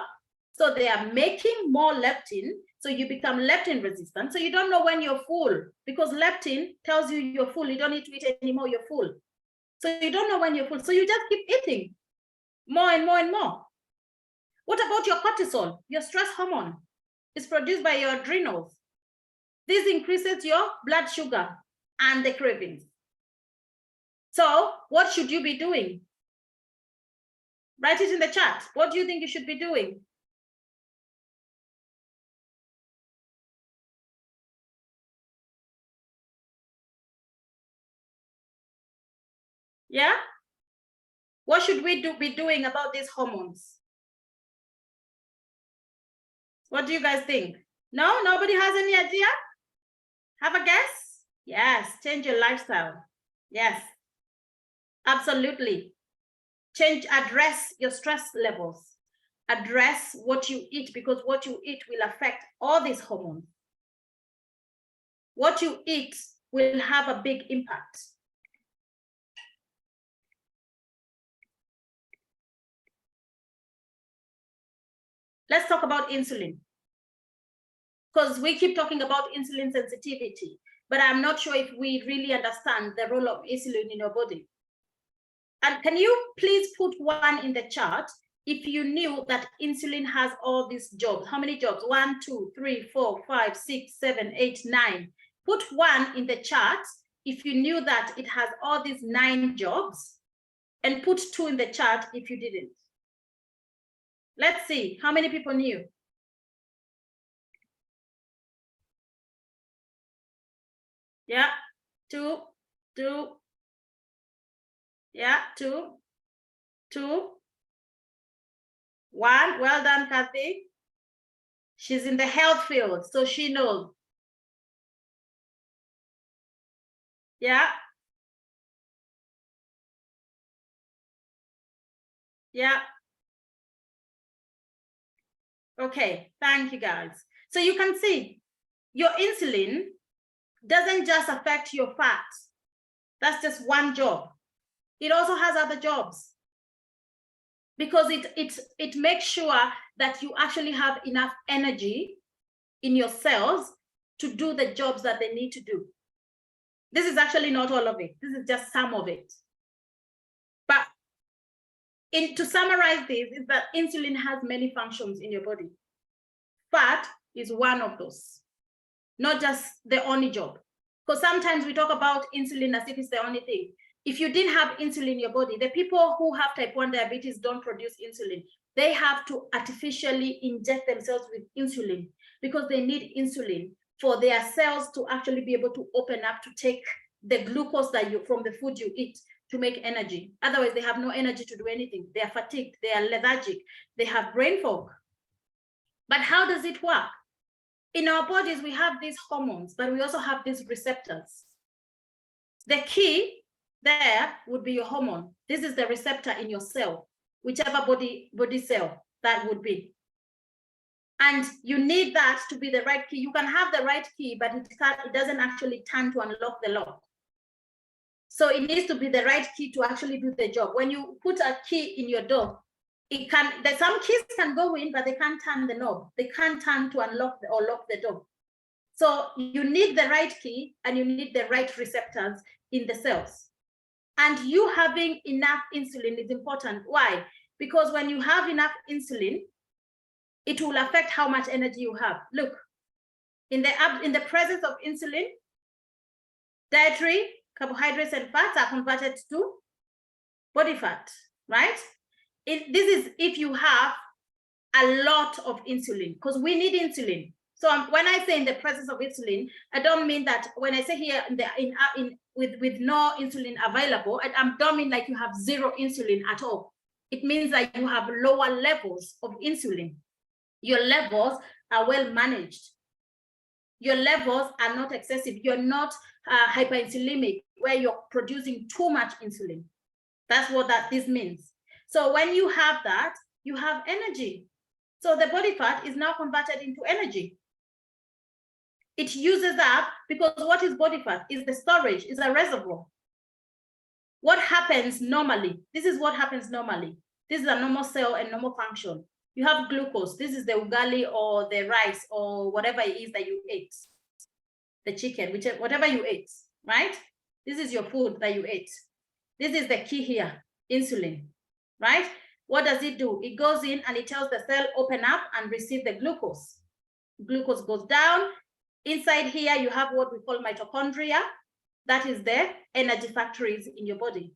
so they are making more leptin, so you become leptin resistant. So you don't know when you're full, because leptin tells you you're full. You don't need to eat anymore, you're full. So you don't know when you're full. So you just keep eating more and more and more. What about your cortisol, your stress hormone? It's produced by your adrenals. This increases your blood sugar and the cravings. So what should you be doing? Write it in the chat. What do you think you should be doing? Yeah? What should we be doing about these hormones? What do you guys think? No, nobody has any idea? Have a guess? Yes, change your lifestyle. Yes, absolutely. Address your stress levels. Address what you eat, because what you eat will affect all these hormones. What you eat will have a big impact. Let's talk about insulin, because we keep talking about insulin sensitivity, but I'm not sure if we really understand the role of insulin in your body. And can you please put 1 in the chart if you knew that insulin has all these jobs? How many jobs? 1, 2, 3, 4, 5, 6, 7, 8, 9. Put 1 in the chart if you knew that it has all these 9 jobs, and put 2 in the chart if you didn't. Let's see how many people knew. Yeah, 2, 2. Yeah, 2, 2, 1. Well done, Kathy. She's in the health field, so she knows. Yeah. Yeah. Okay, thank you guys. So you can see your insulin doesn't just affect your fat. That's just one job. It also has other jobs, because it makes sure that you actually have enough energy in your cells to do the jobs that they need to do. This is actually not all of it. This is just some of it. But to summarize this, is that insulin has many functions in your body. Fat is one of those, not just the only job. Because sometimes we talk about insulin as if it's the only thing. If you didn't have insulin in your body, the people who have type 1 diabetes don't produce insulin. They have to artificially inject themselves with insulin, because they need insulin for their cells to actually be able to open up to take the glucose that from the food you eat to make energy. Otherwise, they have no energy to do anything. They are fatigued, they are lethargic, they have brain fog. But how does it work? In our bodies, we have these hormones, but we also have these receptors. The key there would be your hormone. This is the receptor in your cell, whichever body cell that would be. And you need that to be the right key. You can have the right key, but it doesn't actually turn to unlock the lock. So it needs to be the right key to actually do the job. When you put a key in your door, some keys can go in, but they can't turn the knob. They can't turn to unlock or lock the door. So you need the right key, and you need the right receptors in the cells. And you having enough insulin is important. Why? Because when you have enough insulin, it will affect how much energy you have. Look, in the presence of insulin, dietary carbohydrates and fats are converted to body fat, right? This is if you have a lot of insulin, because we need insulin. So when I say in the presence of insulin, I don't mean that when I say here with no insulin available, I don't mean like you have zero insulin at all. It means that you have lower levels of insulin. Your levels are well managed. Your levels are not excessive. You're not hyperinsulinic, where you're producing too much insulin. That's what this means. So when you have that, you have energy. So the body fat is now converted into energy. it uses up, because what is body fat? Is the storage, is a reservoir. What happens normally? This is what happens normally. This is a normal cell and normal function. You have glucose. This is the ugali or the rice or whatever it is that you ate. The chicken, whichever, whatever you ate, right? This is your food that you ate. This is the key here, insulin, right? What does it do? It goes in and it tells the cell open up and receive the glucose. Glucose goes down. Inside here, you have what we call mitochondria. That is the energy factories in your body,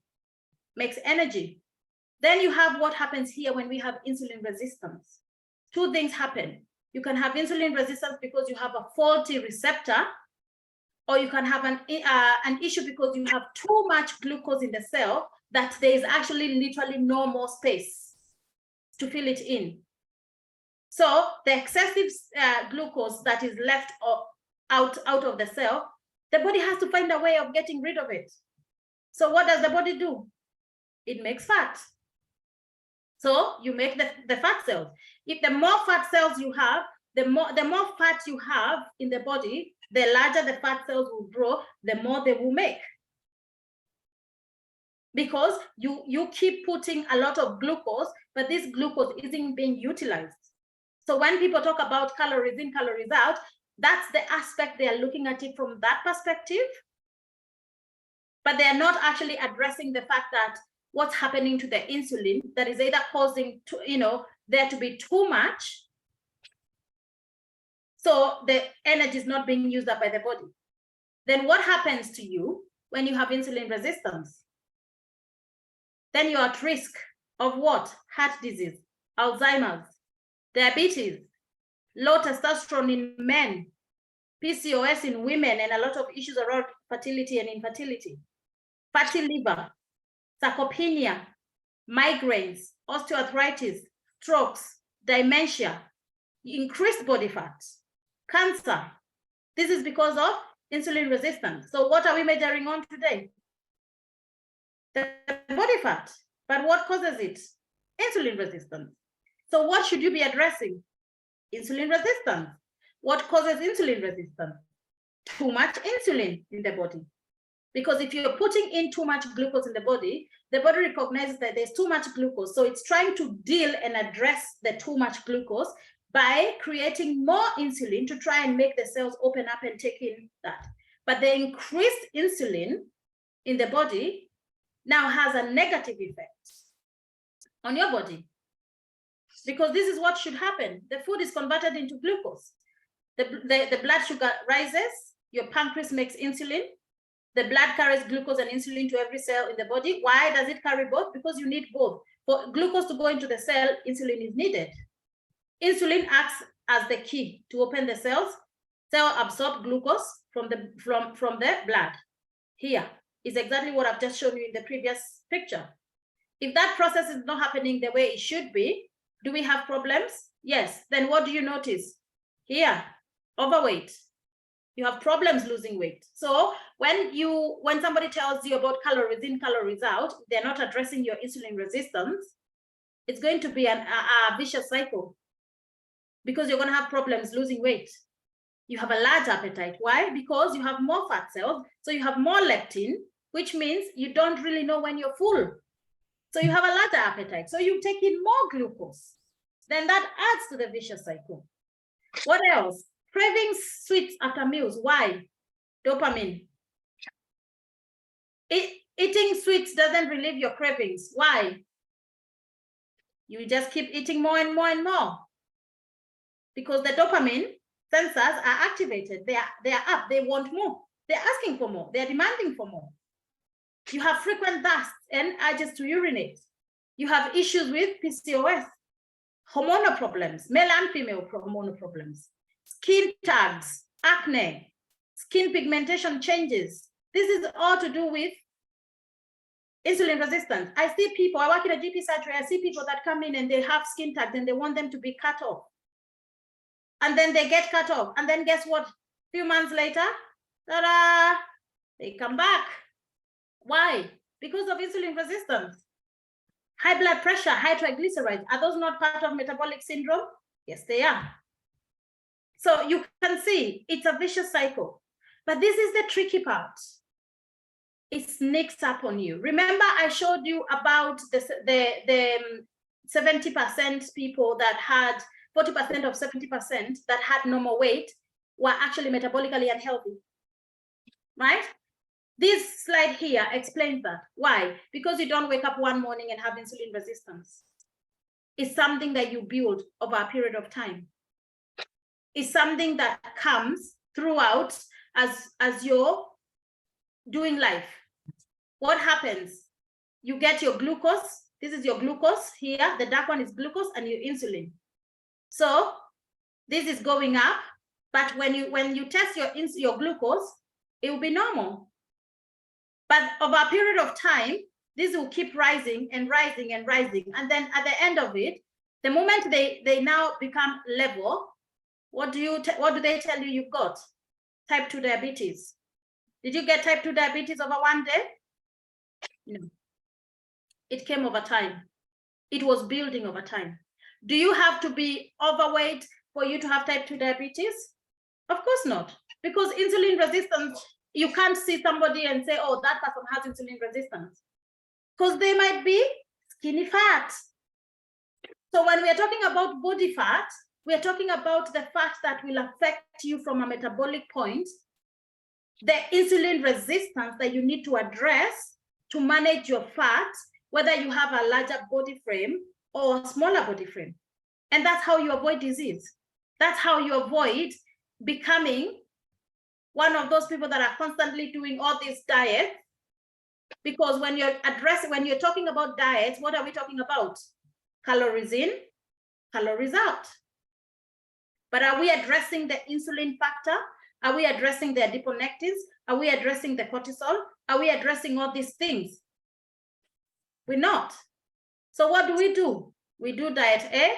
makes energy. Then you have what happens here when we have insulin resistance. Two things happen. You can have insulin resistance because you have a faulty receptor, or you can have an issue because you have too much glucose in the cell that there is actually literally no more space to fill it in. So the excessive glucose that is left out of the cell, the body has to find a way of getting rid of it. So what does the body do? It makes fat. So you make the fat cells. If the more fat cells you have, the more fat you have in the body, the larger the fat cells will grow, the more they will make. Because you keep putting a lot of glucose, but this glucose isn't being utilized. So when people talk about calories in, calories out, that's the aspect they are looking at it from that perspective. But they are not actually addressing the fact that what's happening to the insulin that is either causing there to be too much, so the energy is not being used up by the body. Then what happens to you when you have insulin resistance? Then you're at risk of what? Heart disease, Alzheimer's, diabetes, low testosterone in men, PCOS in women, and a lot of issues around fertility and infertility, fatty liver, sarcopenia, migraines, osteoarthritis, strokes, dementia, increased body fat, cancer. This is because of insulin resistance. So what are we measuring on today? The body fat. But what causes it? Insulin resistance. So what should you be addressing? Insulin resistance. What causes insulin resistance? Too much insulin in the body. Because if you're putting in too much glucose in the body recognizes that there's too much glucose. So it's trying to deal and address the too much glucose by creating more insulin to try and make the cells open up and take in that. But the increased insulin in the body now has a negative effect on your body. Because this is what should happen. The food is converted into glucose. The blood sugar rises, your pancreas makes insulin. The blood carries glucose and insulin to every cell in the body. Why does it carry both? Because you need both. For glucose to go into the cell, insulin is needed. Insulin acts as the key to open the cells. Cell absorb glucose from the blood. Here is exactly what I've just shown you in the previous picture. If that process is not happening the way it should be, do we have problems? Yes. Then what do you notice? Here, overweight. You have problems losing weight. So when somebody tells you about calories in, calories out, they're not addressing your insulin resistance, it's going to be a vicious cycle, because you're going to have problems losing weight. You have a large appetite. Why? Because you have more fat cells, so you have more leptin, which means you don't really know when you're full. So you have a larger appetite. So you take in more glucose. Then that adds to the vicious cycle. What else? Craving sweets after meals. Why? Dopamine. Eating sweets doesn't relieve your cravings. Why? You just keep eating more and more and more. Because the dopamine sensors are activated. They are up. They want more. They're asking for more. They're demanding for more. You have frequent thirst and urges to urinate. You have issues with PCOS, hormonal problems, male and female hormonal problems, skin tags, acne, skin pigmentation changes. This is all to do with insulin resistance. I work in a GP surgery, I see people that come in and they have skin tags and they want them to be cut off. And then they get cut off. And then guess what? A few months later, ta-da, they come back. Why? Because of insulin resistance. High blood pressure, high triglycerides, are those not part of metabolic syndrome? Yes, they are. So you can see it's a vicious cycle. But this is the tricky part. It sneaks up on you. Remember, I showed you about the 70% people that had 40% of 70% that had normal weight were actually metabolically unhealthy, right? This slide here explains that. Why? Because you don't wake up one morning and have insulin resistance. It's something that you build over a period of time. It's something that comes throughout as you're doing life. What happens? You get your glucose. This is your glucose here. The dark one is glucose and your insulin. So this is going up, but when you test your glucose, it will be normal. But over a period of time, this will keep rising and rising and rising. And then at the end of it, the moment they now become level, what do they tell you you've got? Type 2 diabetes. Did you get type 2 diabetes over one day? No. It came over time. It was building over time. Do you have to be overweight for you to have type 2 diabetes? Of course not. Because insulin resistance, you can't see somebody and say, oh, that person has insulin resistance. Because they might be skinny fat. So when we are talking about body fat, we are talking about the fat that will affect you from a metabolic point, the insulin resistance that you need to address to manage your fat, whether you have a larger body frame or a smaller body frame. And that's how you avoid disease. That's how you avoid becoming one of those people that are constantly doing all these diets. Because when you're talking about diets, what are we talking about? Calories in, calories out. But are we addressing the insulin factor? Are we addressing the adiponectins? Are we addressing the cortisol? Are we addressing all these things? We're not. So what do? We do diet A,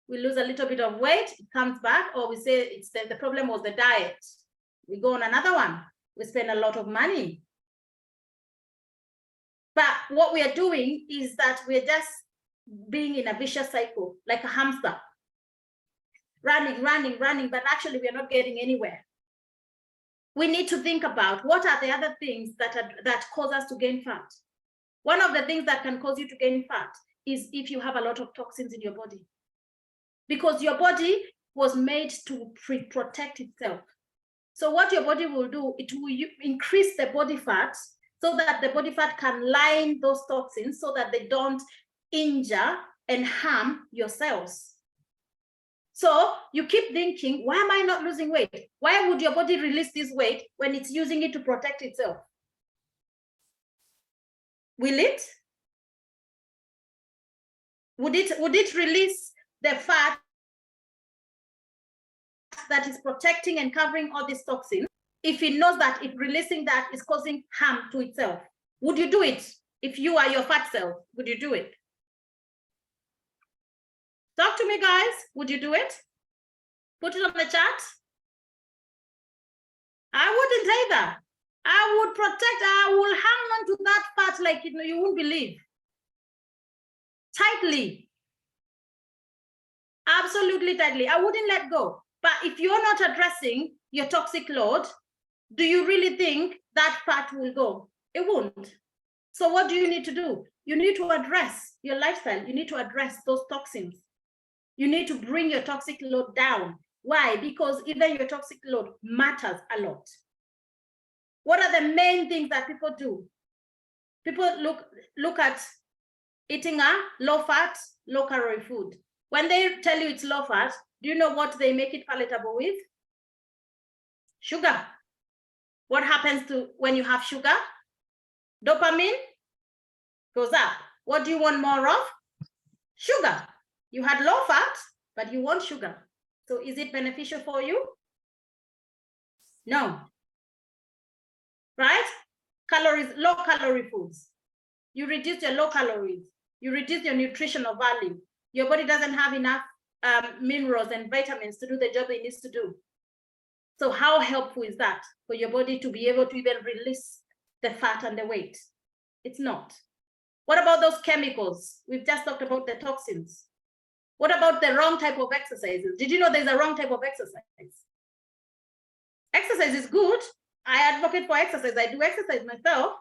we lose a little bit of weight, it comes back, or we say the problem was the diet. We go on another one, we spend a lot of money. But what we are doing is that we're just being in a vicious cycle, like a hamster. Running, but actually we are not getting anywhere. We need to think about what are the other things that cause us to gain fat. One of the things that can cause you to gain fat is if you have a lot of toxins in your body. Because your body was made to protect itself. So what your body will do, it will increase the body fat so that the body fat can line those toxins so that they don't injure and harm your cells. So you keep thinking, why am I not losing weight? Why would your body release this weight when it's using it to protect itself? Will it? Would it release the fat that is protecting and covering all these toxins if it knows that if releasing that is causing harm to itself? Would you do it? If you are your fat cell, would you do it? Talk to me, guys. Would you do it? Put it on the chat. I wouldn't either. I would protect, I will hang on to that fat like you won't believe. Tightly. Absolutely tightly. I wouldn't let go. But if you're not addressing your toxic load, do you really think that fat will go? It won't. So what do you need to do? You need to address your lifestyle. You need to address those toxins. You need to bring your toxic load down. Why? Because even your toxic load matters a lot. What are the main things that people do? People look at eating a low-fat, low-calorie food. When they tell you it's low-fat, do you know what they make it palatable with? Sugar. What happens to when you have sugar? Dopamine goes up. What do you want more of? Sugar. You had low-fat, but you want sugar. So is it beneficial for you? No. Right? Calories, low-calorie foods. You reduce your low calories. You reduce your nutritional value. Your body doesn't have enough minerals and vitamins to do the job it needs to do. So how helpful is that for your body to be able to even release the fat and the weight? It's not. What about those chemicals? We've just talked about the toxins. What about the wrong type of exercises? Did you know there's a wrong type of exercise? Exercise is good. I advocate for exercise. I do exercise myself.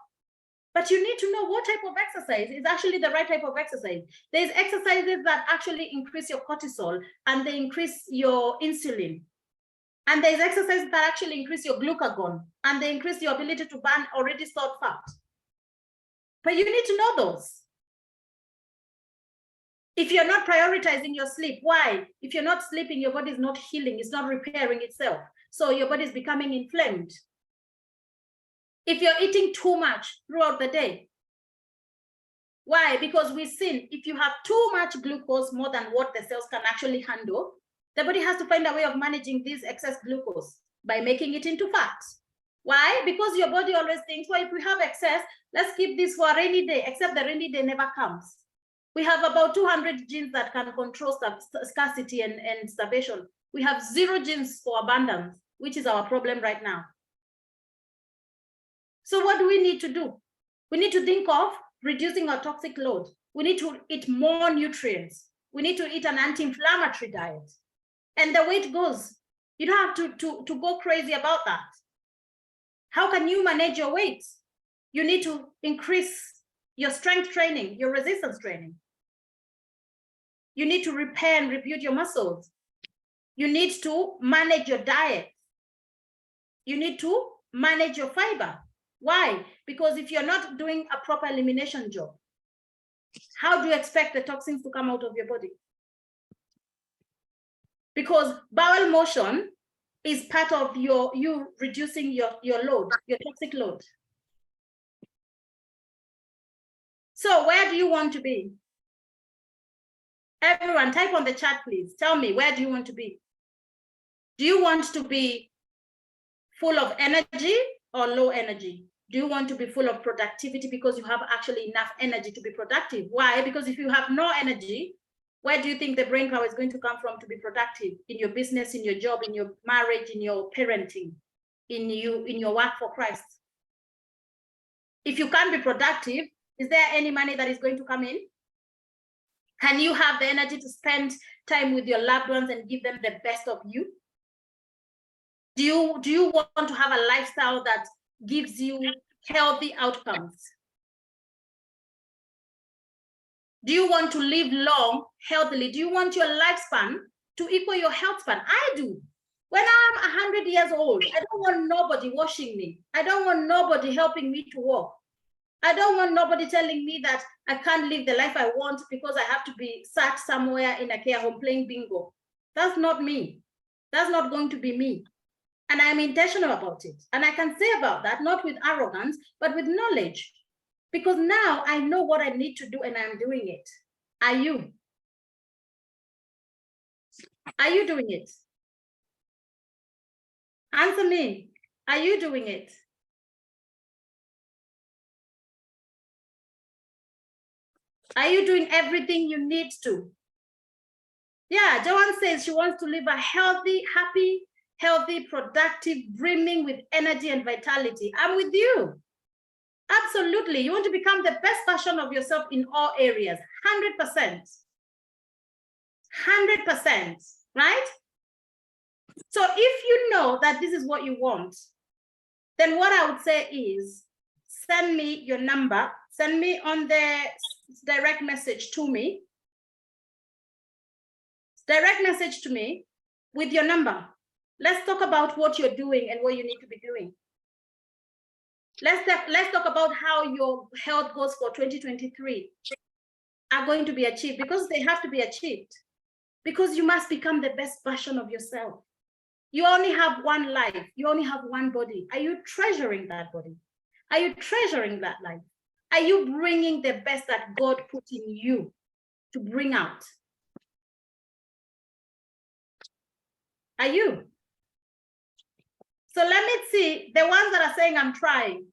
But you need to know what type of exercise is actually the right type of exercise. There's exercises that actually increase your cortisol and they increase your insulin. And there's exercises that actually increase your glucagon and they increase your ability to burn already stored fat. But you need to know those. If you're not prioritizing your sleep, why? If you're not sleeping, your body is not healing, it's not repairing itself. So your body is becoming inflamed. If you're eating too much throughout the day, why? Because we sin. If you have too much glucose, more than what the cells can actually handle, the body has to find a way of managing this excess glucose by making it into fat. Why? Because your body always thinks, well, if we have excess, let's keep this for a rainy day, except the rainy day never comes. We have about 200 genes that can control scarcity and starvation. We have 0 genes for abundance, which is our problem right now. So what do we need to do? We need to think of reducing our toxic load. We need to eat more nutrients. We need to eat an anti-inflammatory diet. And the way it goes, you don't have to go crazy about that. How can you manage your weight? You need to increase your strength training, your resistance training. You need to repair and rebuild your muscles. You need to manage your diet. You need to manage your fiber. Why? Because if you're not doing a proper elimination job, how do you expect the toxins to come out of your body? Because bowel motion is part of you reducing your load, your toxic load. So where do you want to be? Everyone, type on the chat, please. Tell me, where do you want to be? Do you want to be full of energy or low energy? Do you want to be full of productivity because you have actually enough energy to be productive? Why? Because if you have no energy, where do you think the brain power is going to come from to be productive? In your business, in your job, in your marriage, in your parenting, in your work for Christ. If you can't be productive, is there any money that is going to come in? Can you have the energy to spend time with your loved ones and give them the best of you? Do you want to have a lifestyle that gives you healthy outcomes? Do you want to live long, healthily? Do you want your lifespan to equal your health span? I do. When I'm 100 years old, I don't want nobody washing me. I don't want nobody helping me to walk. I don't want nobody telling me that I can't live the life I want because I have to be sat somewhere in a care home playing bingo. That's not me. That's not going to be me. And I'm intentional about it. And I can say about that, not with arrogance, but with knowledge. Because now I know what I need to do and I'm doing it. Are you? Are you doing it? Answer me. Are you doing it? Are you doing everything you need to? Yeah, Joanne says she wants to live a healthy, happy, healthy, productive, brimming with energy and vitality. I'm with you. Absolutely. You want to become the best version of yourself in all areas. 100%. 100%. Right? So if you know that this is what you want, then what I would say is send me your number. Send me on the direct message to me. Direct message to me with your number. Let's talk about what you're doing and what you need to be doing. Let's talk about how your health goals for 2023 are going to be achieved, because they have to be achieved. Because you must become the best version of yourself. You only have one life. You only have one body. Are you treasuring that body? Are you treasuring that life? Are you bringing the best that God put in you to bring out? Are you? So let me see the ones that are saying I'm trying.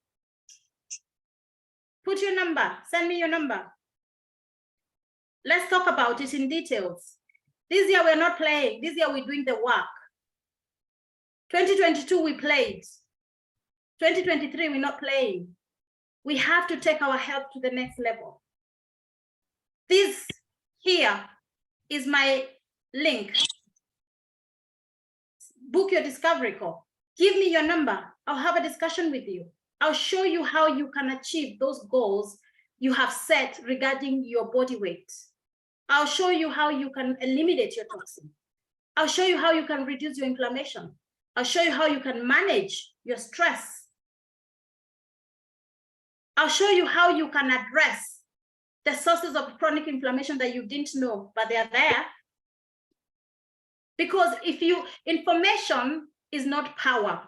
Put your number, send me your number. Let's talk about it in details. This year we're not playing. This year we're doing the work. 2022 we played. 2023 we're not playing. We have to take our health to the next level. This here is my link. Book your discovery call. Give me your number. I'll have a discussion with you. I'll show you how you can achieve those goals you have set regarding your body weight. I'll show you how you can eliminate your toxin. I'll show you how you can reduce your inflammation. I'll show you how you can manage your stress. I'll show you how you can address the sources of chronic inflammation that you didn't know, but they're there. Because information is not power.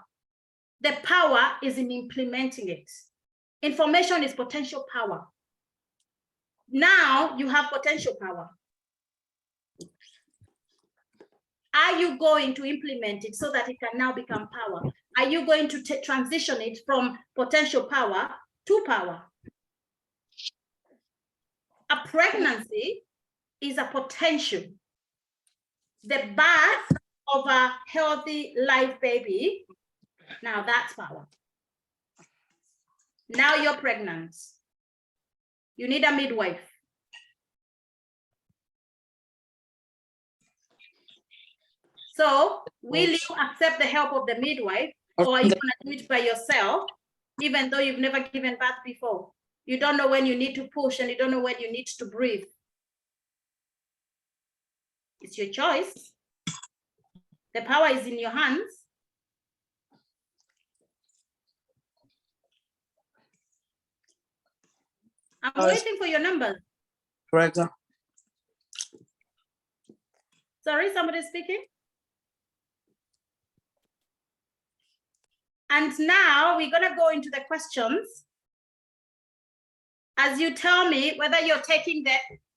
The power is in implementing it. Information is potential power. Now you have potential power. Are you going to implement it so that it can now become power? Are you going to transition it from potential power to power? A pregnancy is a potential. The birth of a healthy live baby, now that's power. Now you're pregnant. You need a midwife. So will you accept the help of the midwife, or are you going to do it by yourself, even though you've never given birth before? You don't know when you need to push and you don't know when you need to breathe. It's your choice. The power is in your hands. I'm waiting for your numbers. Correct. Sorry, somebody's speaking. And now we're going to go into the questions. As you tell me whether you're taking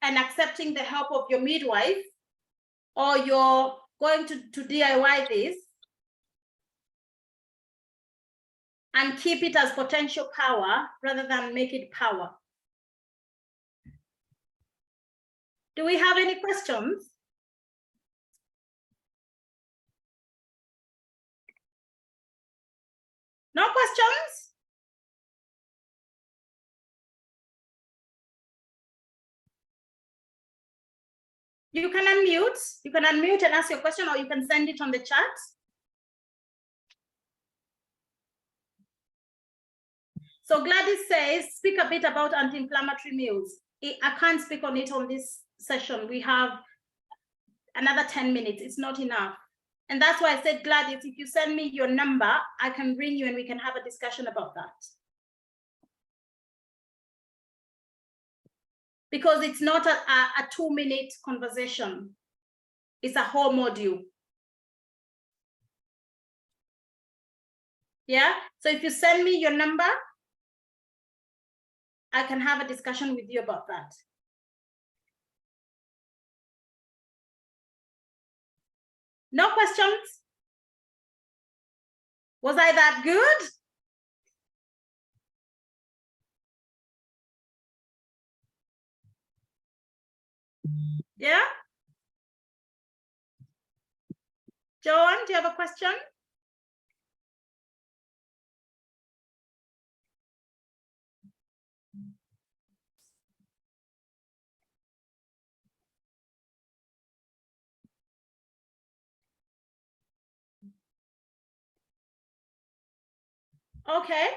and accepting the help of your midwife, or you're going to DIY this and keep it as potential power rather than make it power. Do we have any questions? No questions? You can unmute. You can unmute and ask your question, or you can send it on the chat. So Gladys says, speak a bit about anti-inflammatory meals. I can't speak on it on this session. We have another 10 minutes. It's not enough. And that's why I said, Gladys, if you send me your number, I can ring you and we can have a discussion about that. Because it's not a 2-minute conversation. It's a whole module. Yeah, so if you send me your number, I can have a discussion with you about that. No questions? Was I that good? Yeah? Joan, do you have a question? Okay.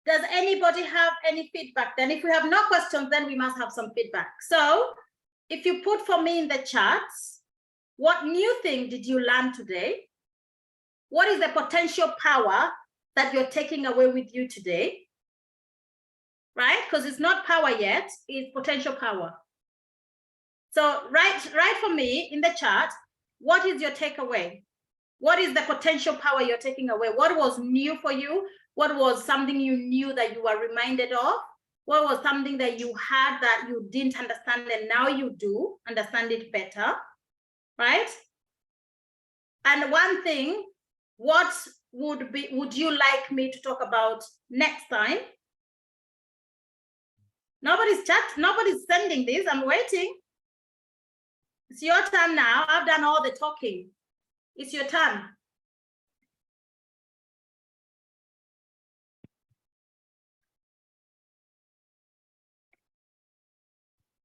Does anybody have any feedback? Then if we have no questions, then we must have some feedback. So if you put for me in the chats, what new thing did you learn today? What is the potential power that you're taking away with you today? Right? Because it's not power yet, it's potential power. So write for me in the chat, what is your takeaway? What is the potential power you're taking away? What was new for you? What was something you knew that you were reminded of? What was something that you had that you didn't understand and now you do understand it better, right? And one thing, what would you like me to talk about next time? Nobody's sending this, I'm waiting. It's your turn now. I've done all the talking. It's your turn.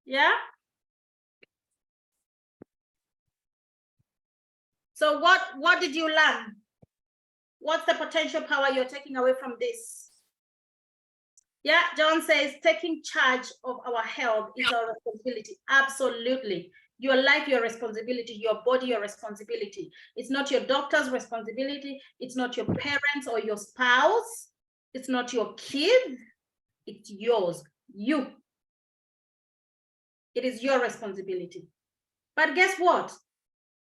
Yeah. So what did you learn? What's the potential power you're taking away from this? Yeah, John says taking charge of our health is our responsibility. Absolutely. Your life, your responsibility, your body, your responsibility. It's not your doctor's responsibility. It's not your parents or your spouse. It's not your kids. It's yours. You. It is your responsibility. But guess what?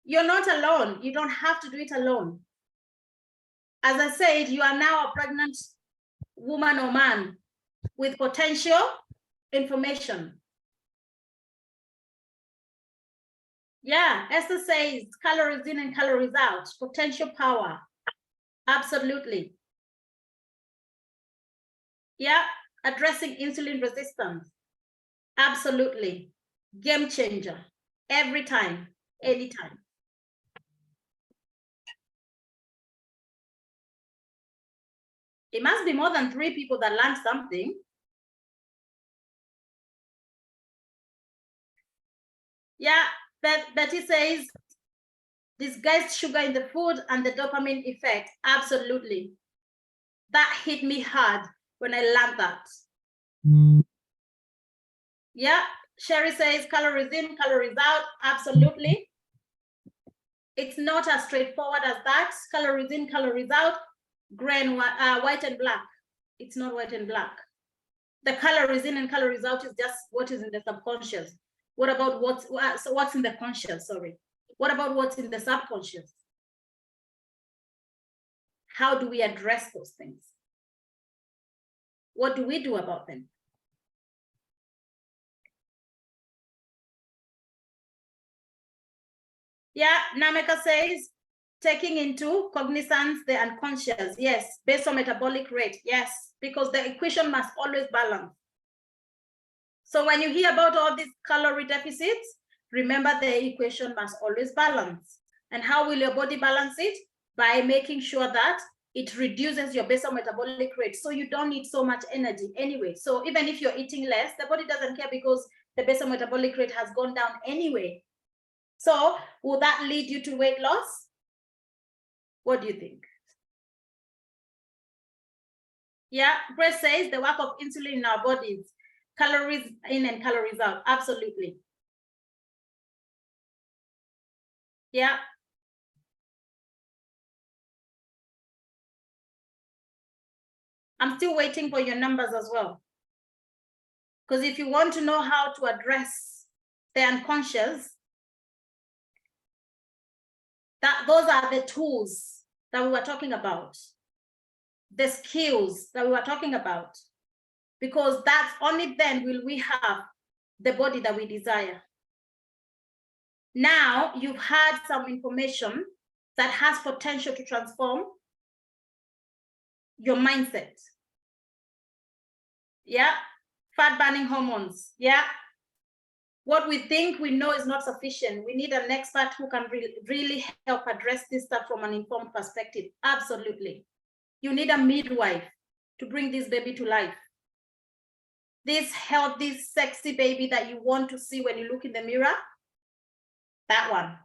You're not alone. You don't have to do it alone. As I said, you are now a pregnant woman or man with potential information. Yeah, Esther says calories in and calories out, potential power. Absolutely. Yeah, addressing insulin resistance. Absolutely. Game changer. Every time, anytime. It must be more than 3 people that learned something. Yeah, Betty says, disguised sugar in the food and the dopamine effect. Absolutely. That hit me hard when I learned that. Yeah, Sherry says calories in, calories out. Absolutely. It's not as straightforward as that. Calories in, calories out. Gray and white and black. It's not white and black. The calories in and calories out is just what is in the subconscious. What about what's in the conscious? Sorry. What about what's in the subconscious? How do we address those things? What do we do about them? Yeah, Nameka says, taking into cognizance the unconscious. Yes, based on metabolic rate. Yes, because the equation must always balance. So when you hear about all these calorie deficits, remember the equation must always balance. And how will your body balance it? By making sure that it reduces your basal metabolic rate. So you don't need so much energy anyway. So even if you're eating less, the body doesn't care because the basal metabolic rate has gone down anyway. So will that lead you to weight loss? What do you think? Yeah, Grace says the work of insulin in our bodies, calories in and calories out. Absolutely. Yeah. I'm still waiting for your numbers as well. Because if you want to know how to address the unconscious, those are the tools that we were talking about, the skills that we were talking about, because that's only then will we have the body that we desire. Now you've had some information that has potential to transform your mindset. Yeah, fat burning hormones. Yeah, what we think we know is not sufficient. We need an expert who can really help address this stuff from an informed perspective. Absolutely. You need a midwife to bring this baby to life. This healthy, sexy baby that you want to see when you look in the mirror, that one.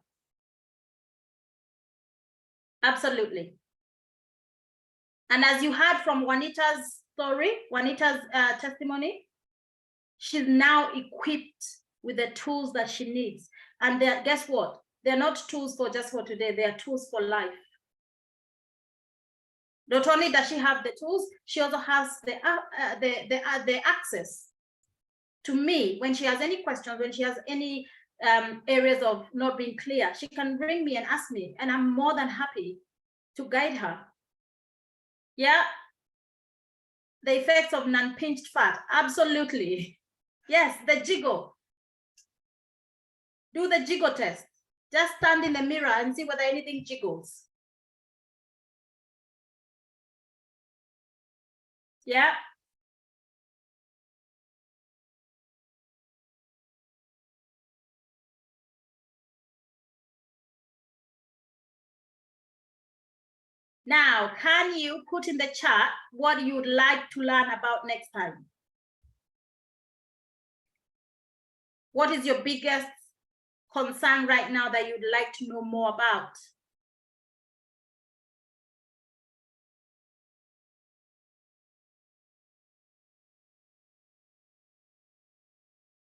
Absolutely. And as you heard from Juanita's story, Juanita's testimony, she's now equipped with the tools that she needs. And guess what? They're not tools for just for today, they are tools for life. Not only does she have the tools, she also has the access to me. When she has any questions, when she has any areas of not being clear, she can ring me and ask me, and I'm more than happy to guide her. Yeah. The effects of non-pinched fat, absolutely. Yes, the jiggle. Do the jiggle test. Just stand in the mirror and see whether anything jiggles. Yeah. Now, can you put in the chat what you'd like to learn about next time? What is your biggest concern right now that you'd like to know more about?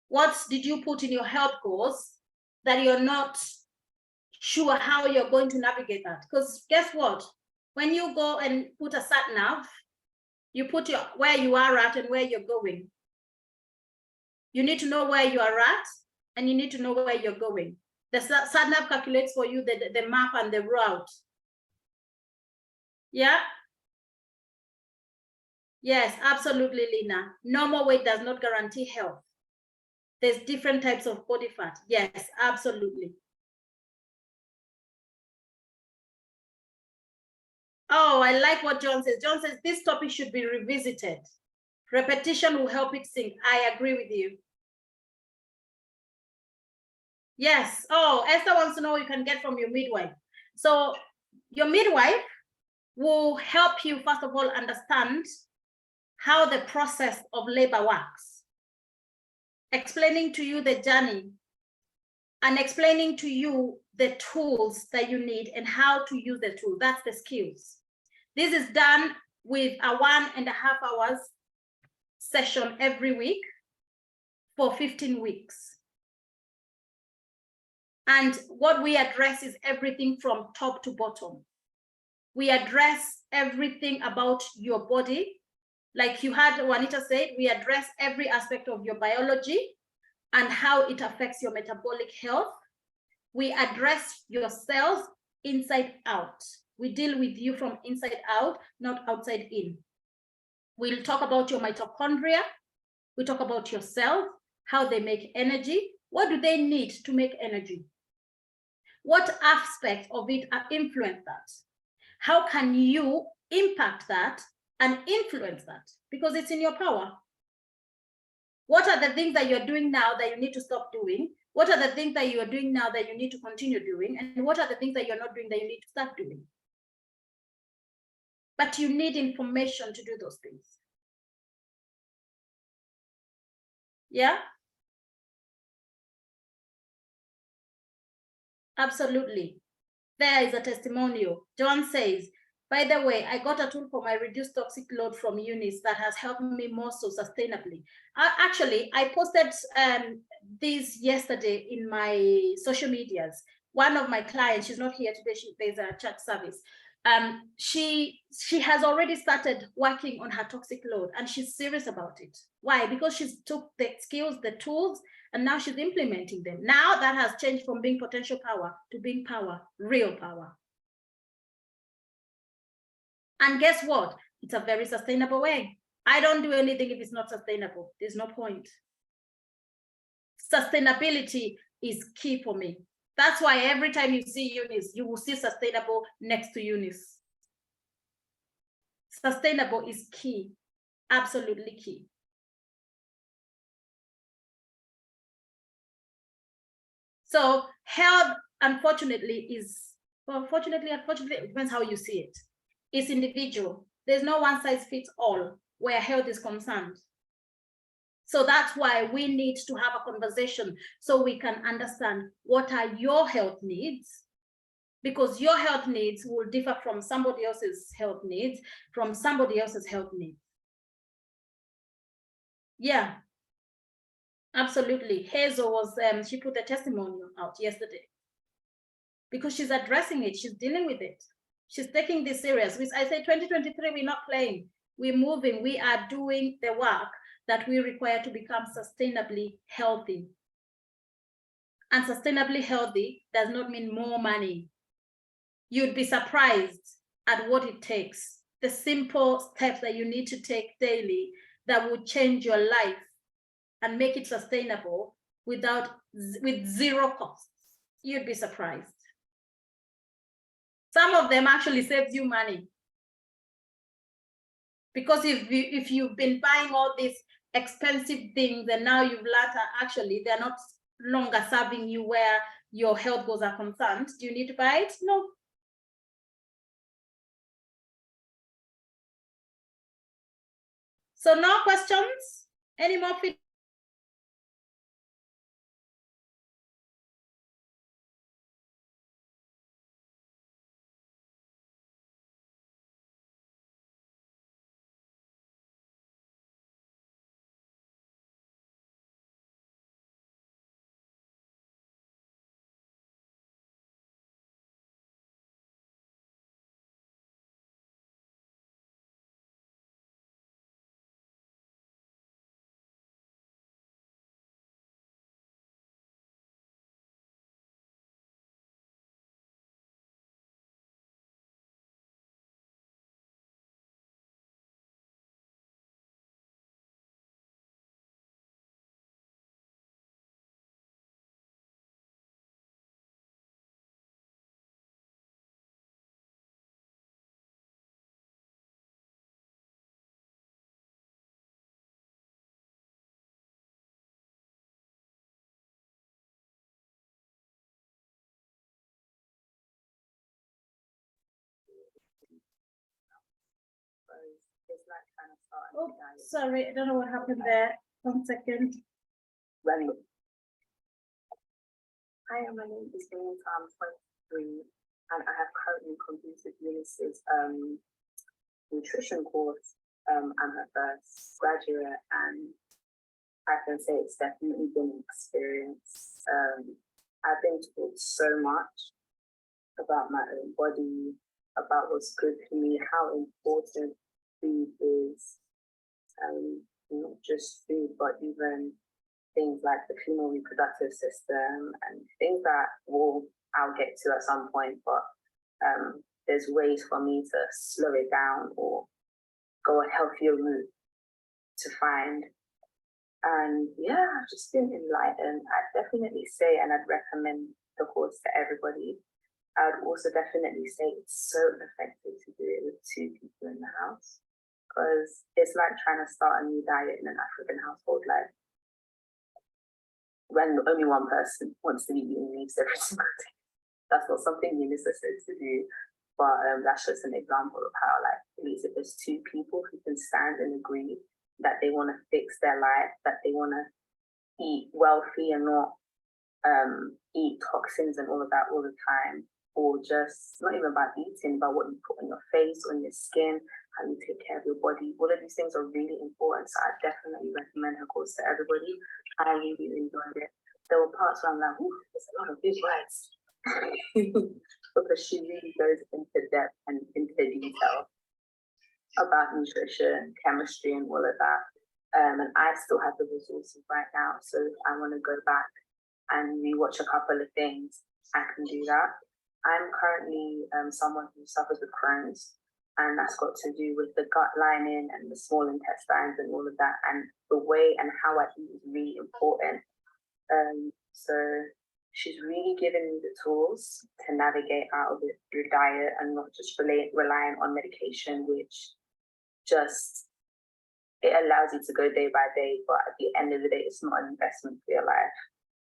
What did you put in your health goals that you're not sure how you're going to navigate that? Because guess what? When you go and put a sat nav, you put where you are at and where you're going. You need to know where you are at and you need to know where you're going. The sat nav calculates for you the map and the route. Yeah? Yes, absolutely, Lina. Normal weight does not guarantee health. There's different types of body fat. Yes, absolutely. Oh, I like what John says. John says this topic should be revisited. Repetition will help it sink. I agree with you. Yes. Oh, Esther wants to know what you can get from your midwife. So your midwife will help you, first of all, understand how the process of labor works, explaining to you the journey and explaining to you the tools that you need and how to use the tool. That's the skills. This is done with a 1.5 hours session every week for 15 weeks. And what we address is everything from top to bottom. We address everything about your body. Like you had Juanita said, we address every aspect of your biology and how it affects your metabolic health. We address your cells inside out. We deal with you from inside out, not outside in. We'll talk about your mitochondria. We talk about your cells, how they make energy. What do they need to make energy? What aspects of it influence that? How can you impact that and influence that? Because it's in your power. What are the things that you're doing now that you need to stop doing? What are the things that you are doing now that you need to continue doing? And what are the things that you're not doing that you need to start doing? But you need information to do those things. Yeah? Absolutely. There is a testimonial. John says, by the way, I got a tool for my reduced toxic load from Eunice that has helped me more so sustainably. Actually, I posted this yesterday in my social medias. One of my clients, she's not here today, there's a chat service. She has already started working on her toxic load and she's serious about it. Why? Because she's took the skills, the tools, and now she's implementing them. Now that has changed from being potential power to being power, real power. And guess what? It's a very sustainable way. I don't do anything if it's not sustainable. There's no point. Sustainability is key for me. That's why every time you see Eunice, you will see sustainable next to Eunice. Sustainable is key, absolutely key. So health, unfortunately, is, well, fortunately, unfortunately, it depends how you see it. It's individual. There's no one size fits all where health is concerned. So that's why we need to have a conversation so we can understand what are your health needs, because your health needs will differ from somebody else's health needs, from somebody else's health needs. Yeah, absolutely. Hazel was, she put a testimonial out yesterday because she's addressing it. She's dealing with it. She's taking this serious. I say 2023, we're not playing. We're moving. We are doing the work that we require to become sustainably healthy. And sustainably healthy does not mean more money. You'd be surprised at what it takes. The simple steps that you need to take daily that will change your life and make it sustainable with zero costs. You'd be surprised. Some of them actually saves you money. Because if you've been buying all these expensive things and now you've learned that actually they're not longer serving you where your health goals are concerned, do you need to buy it? No. So no questions? Any more feedback? it's like trying to start a Oh, new diet. sorry, I don't know what happened there. 1 second. Running. Hi, my name is James. I'm 23, and I have currently completed Eunice's nutrition course. I'm her first graduate, and I can say it's definitely been an experience. I've been taught so much about my own body, about what's good for me, how important food is, not just food, but even things like the female reproductive system and things that I'll get to at some point, but there's ways for me to slow it down or go a healthier route to find. And yeah, I've just been enlightened. I'd definitely say, and I'd recommend the course to everybody. I'd also definitely say it's so effective to do it with 2 people in the house, because it's like trying to start a new diet in an African household. Like, when only one person wants to be eating leaves every single day. That's not something Eunice said to do, but that's just an example of how, like, at least if there's 2 people who can stand and agree that they want to fix their life, that they want to eat wealthy and not eat toxins and all of that all the time, or just not even about eating, but what you put on your face, on your skin, how you take care of your body. All of these things are really important. So I definitely recommend her course to everybody. I really enjoyed it. There were parts where I'm like, ooh, there's a lot of big words. Because she really goes into depth and into detail about nutrition, chemistry, and all of that. And I still have the resources right now. So if I want to go back and rewatch a couple of things, I can do that. I'm currently someone who suffers with Crohn's, and that's got to do with the gut lining and the small intestines and all of that. And the way and how I eat is really important. So she's really given me the tools to navigate out of it through diet and not just relying on medication, which just, it allows you to go day by day, but at the end of the day, it's not an investment for your life.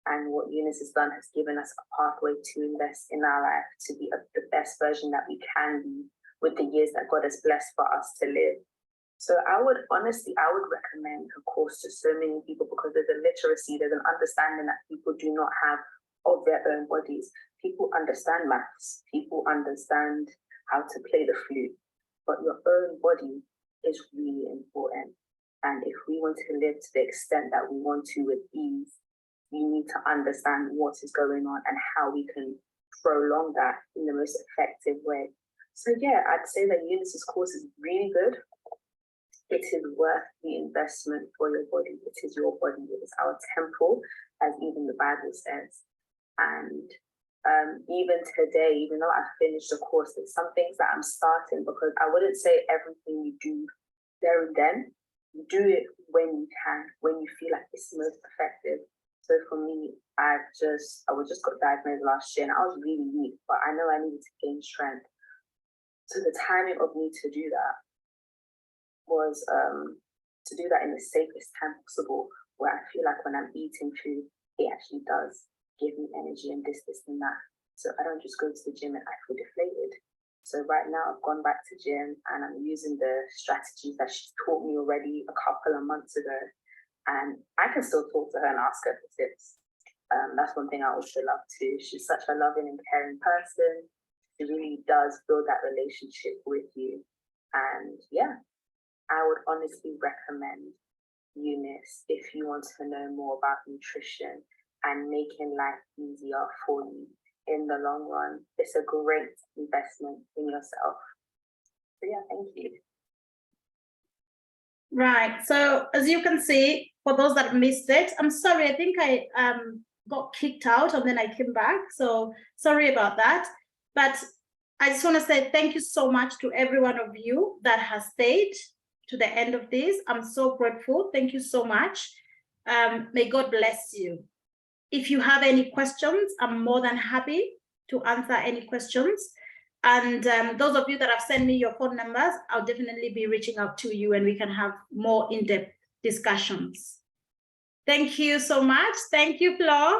And what Eunice has done has given us a pathway to invest in our life to be the best version that we can be with the years that God has blessed for us to live. So I would recommend a course to so many people, because there's a literacy, there's an understanding that people do not have of their own bodies. People understand maths, people understand how to play the flute, but your own body is really important. And if we want to live to the extent that we want to with ease, you need to understand what is going on and how we can prolong that in the most effective way. So yeah, I'd say that Eunice's course is really good. It is worth the investment for your body. It is your body. It is our temple, as even the Bible says. And even today, even though I finished the course, there's some things that I'm starting, because I wouldn't say everything you do there and then. You do it when you can, when you feel like it's most effective. So for me, I just got diagnosed last year, and I was really weak, but I know I needed to gain strength. So the timing of me to do that was to do that in the safest time possible, where I feel like when I'm eating food, it actually does give me energy and this and that. So I don't just go to the gym and I feel deflated. So right now I've gone back to gym and I'm using the strategies that she's taught me already a couple of months ago. And I can still talk to her and ask her for tips. That's one thing I also love too. She's such a loving and caring person. She really does build that relationship with you. And yeah, I would honestly recommend Eunice if you want to know more about nutrition and making life easier for you in the long run. It's a great investment in yourself. So yeah, thank you. Right, so as you can see, for those that missed it, I'm sorry, I think I got kicked out and then I came back, so sorry about that. But I just want to say thank you so much to every one of you that has stayed to the end of this. I'm so grateful. Thank you so much. May God bless you. If you have any questions, I'm more than happy to answer any questions. And those of you that have sent me your phone numbers, I'll definitely be reaching out to you and we can have more in-depth discussions. Thank you so much. Thank you, Flo.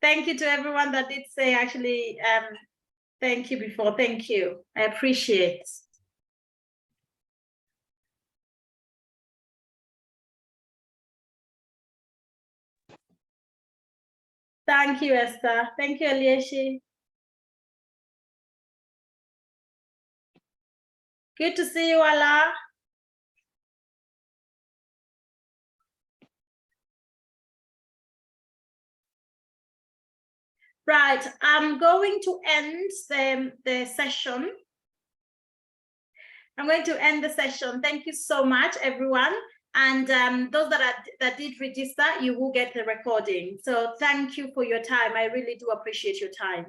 Thank you to everyone that did say actually, thank you before. Thank you. I appreciate Thank you, Esther. Thank you, Elieshi. Good to see you, Ala. Right, I'm going to end the session. I'm going to end the session. Thank you so much, everyone. And those that did register, you will get the recording. So thank you for your time. I really do appreciate your time.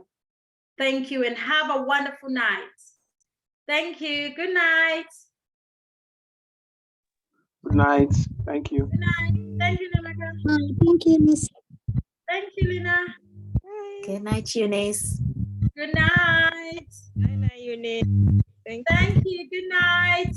Thank you and have a wonderful night. Thank you. Good night. Good night. Thank you. Good night. Thank you, Nalaka. Thank you, Miss. Thank you, Lina. Good night, Eunice. Good night. Good night, Eunice. Thank you. Good night.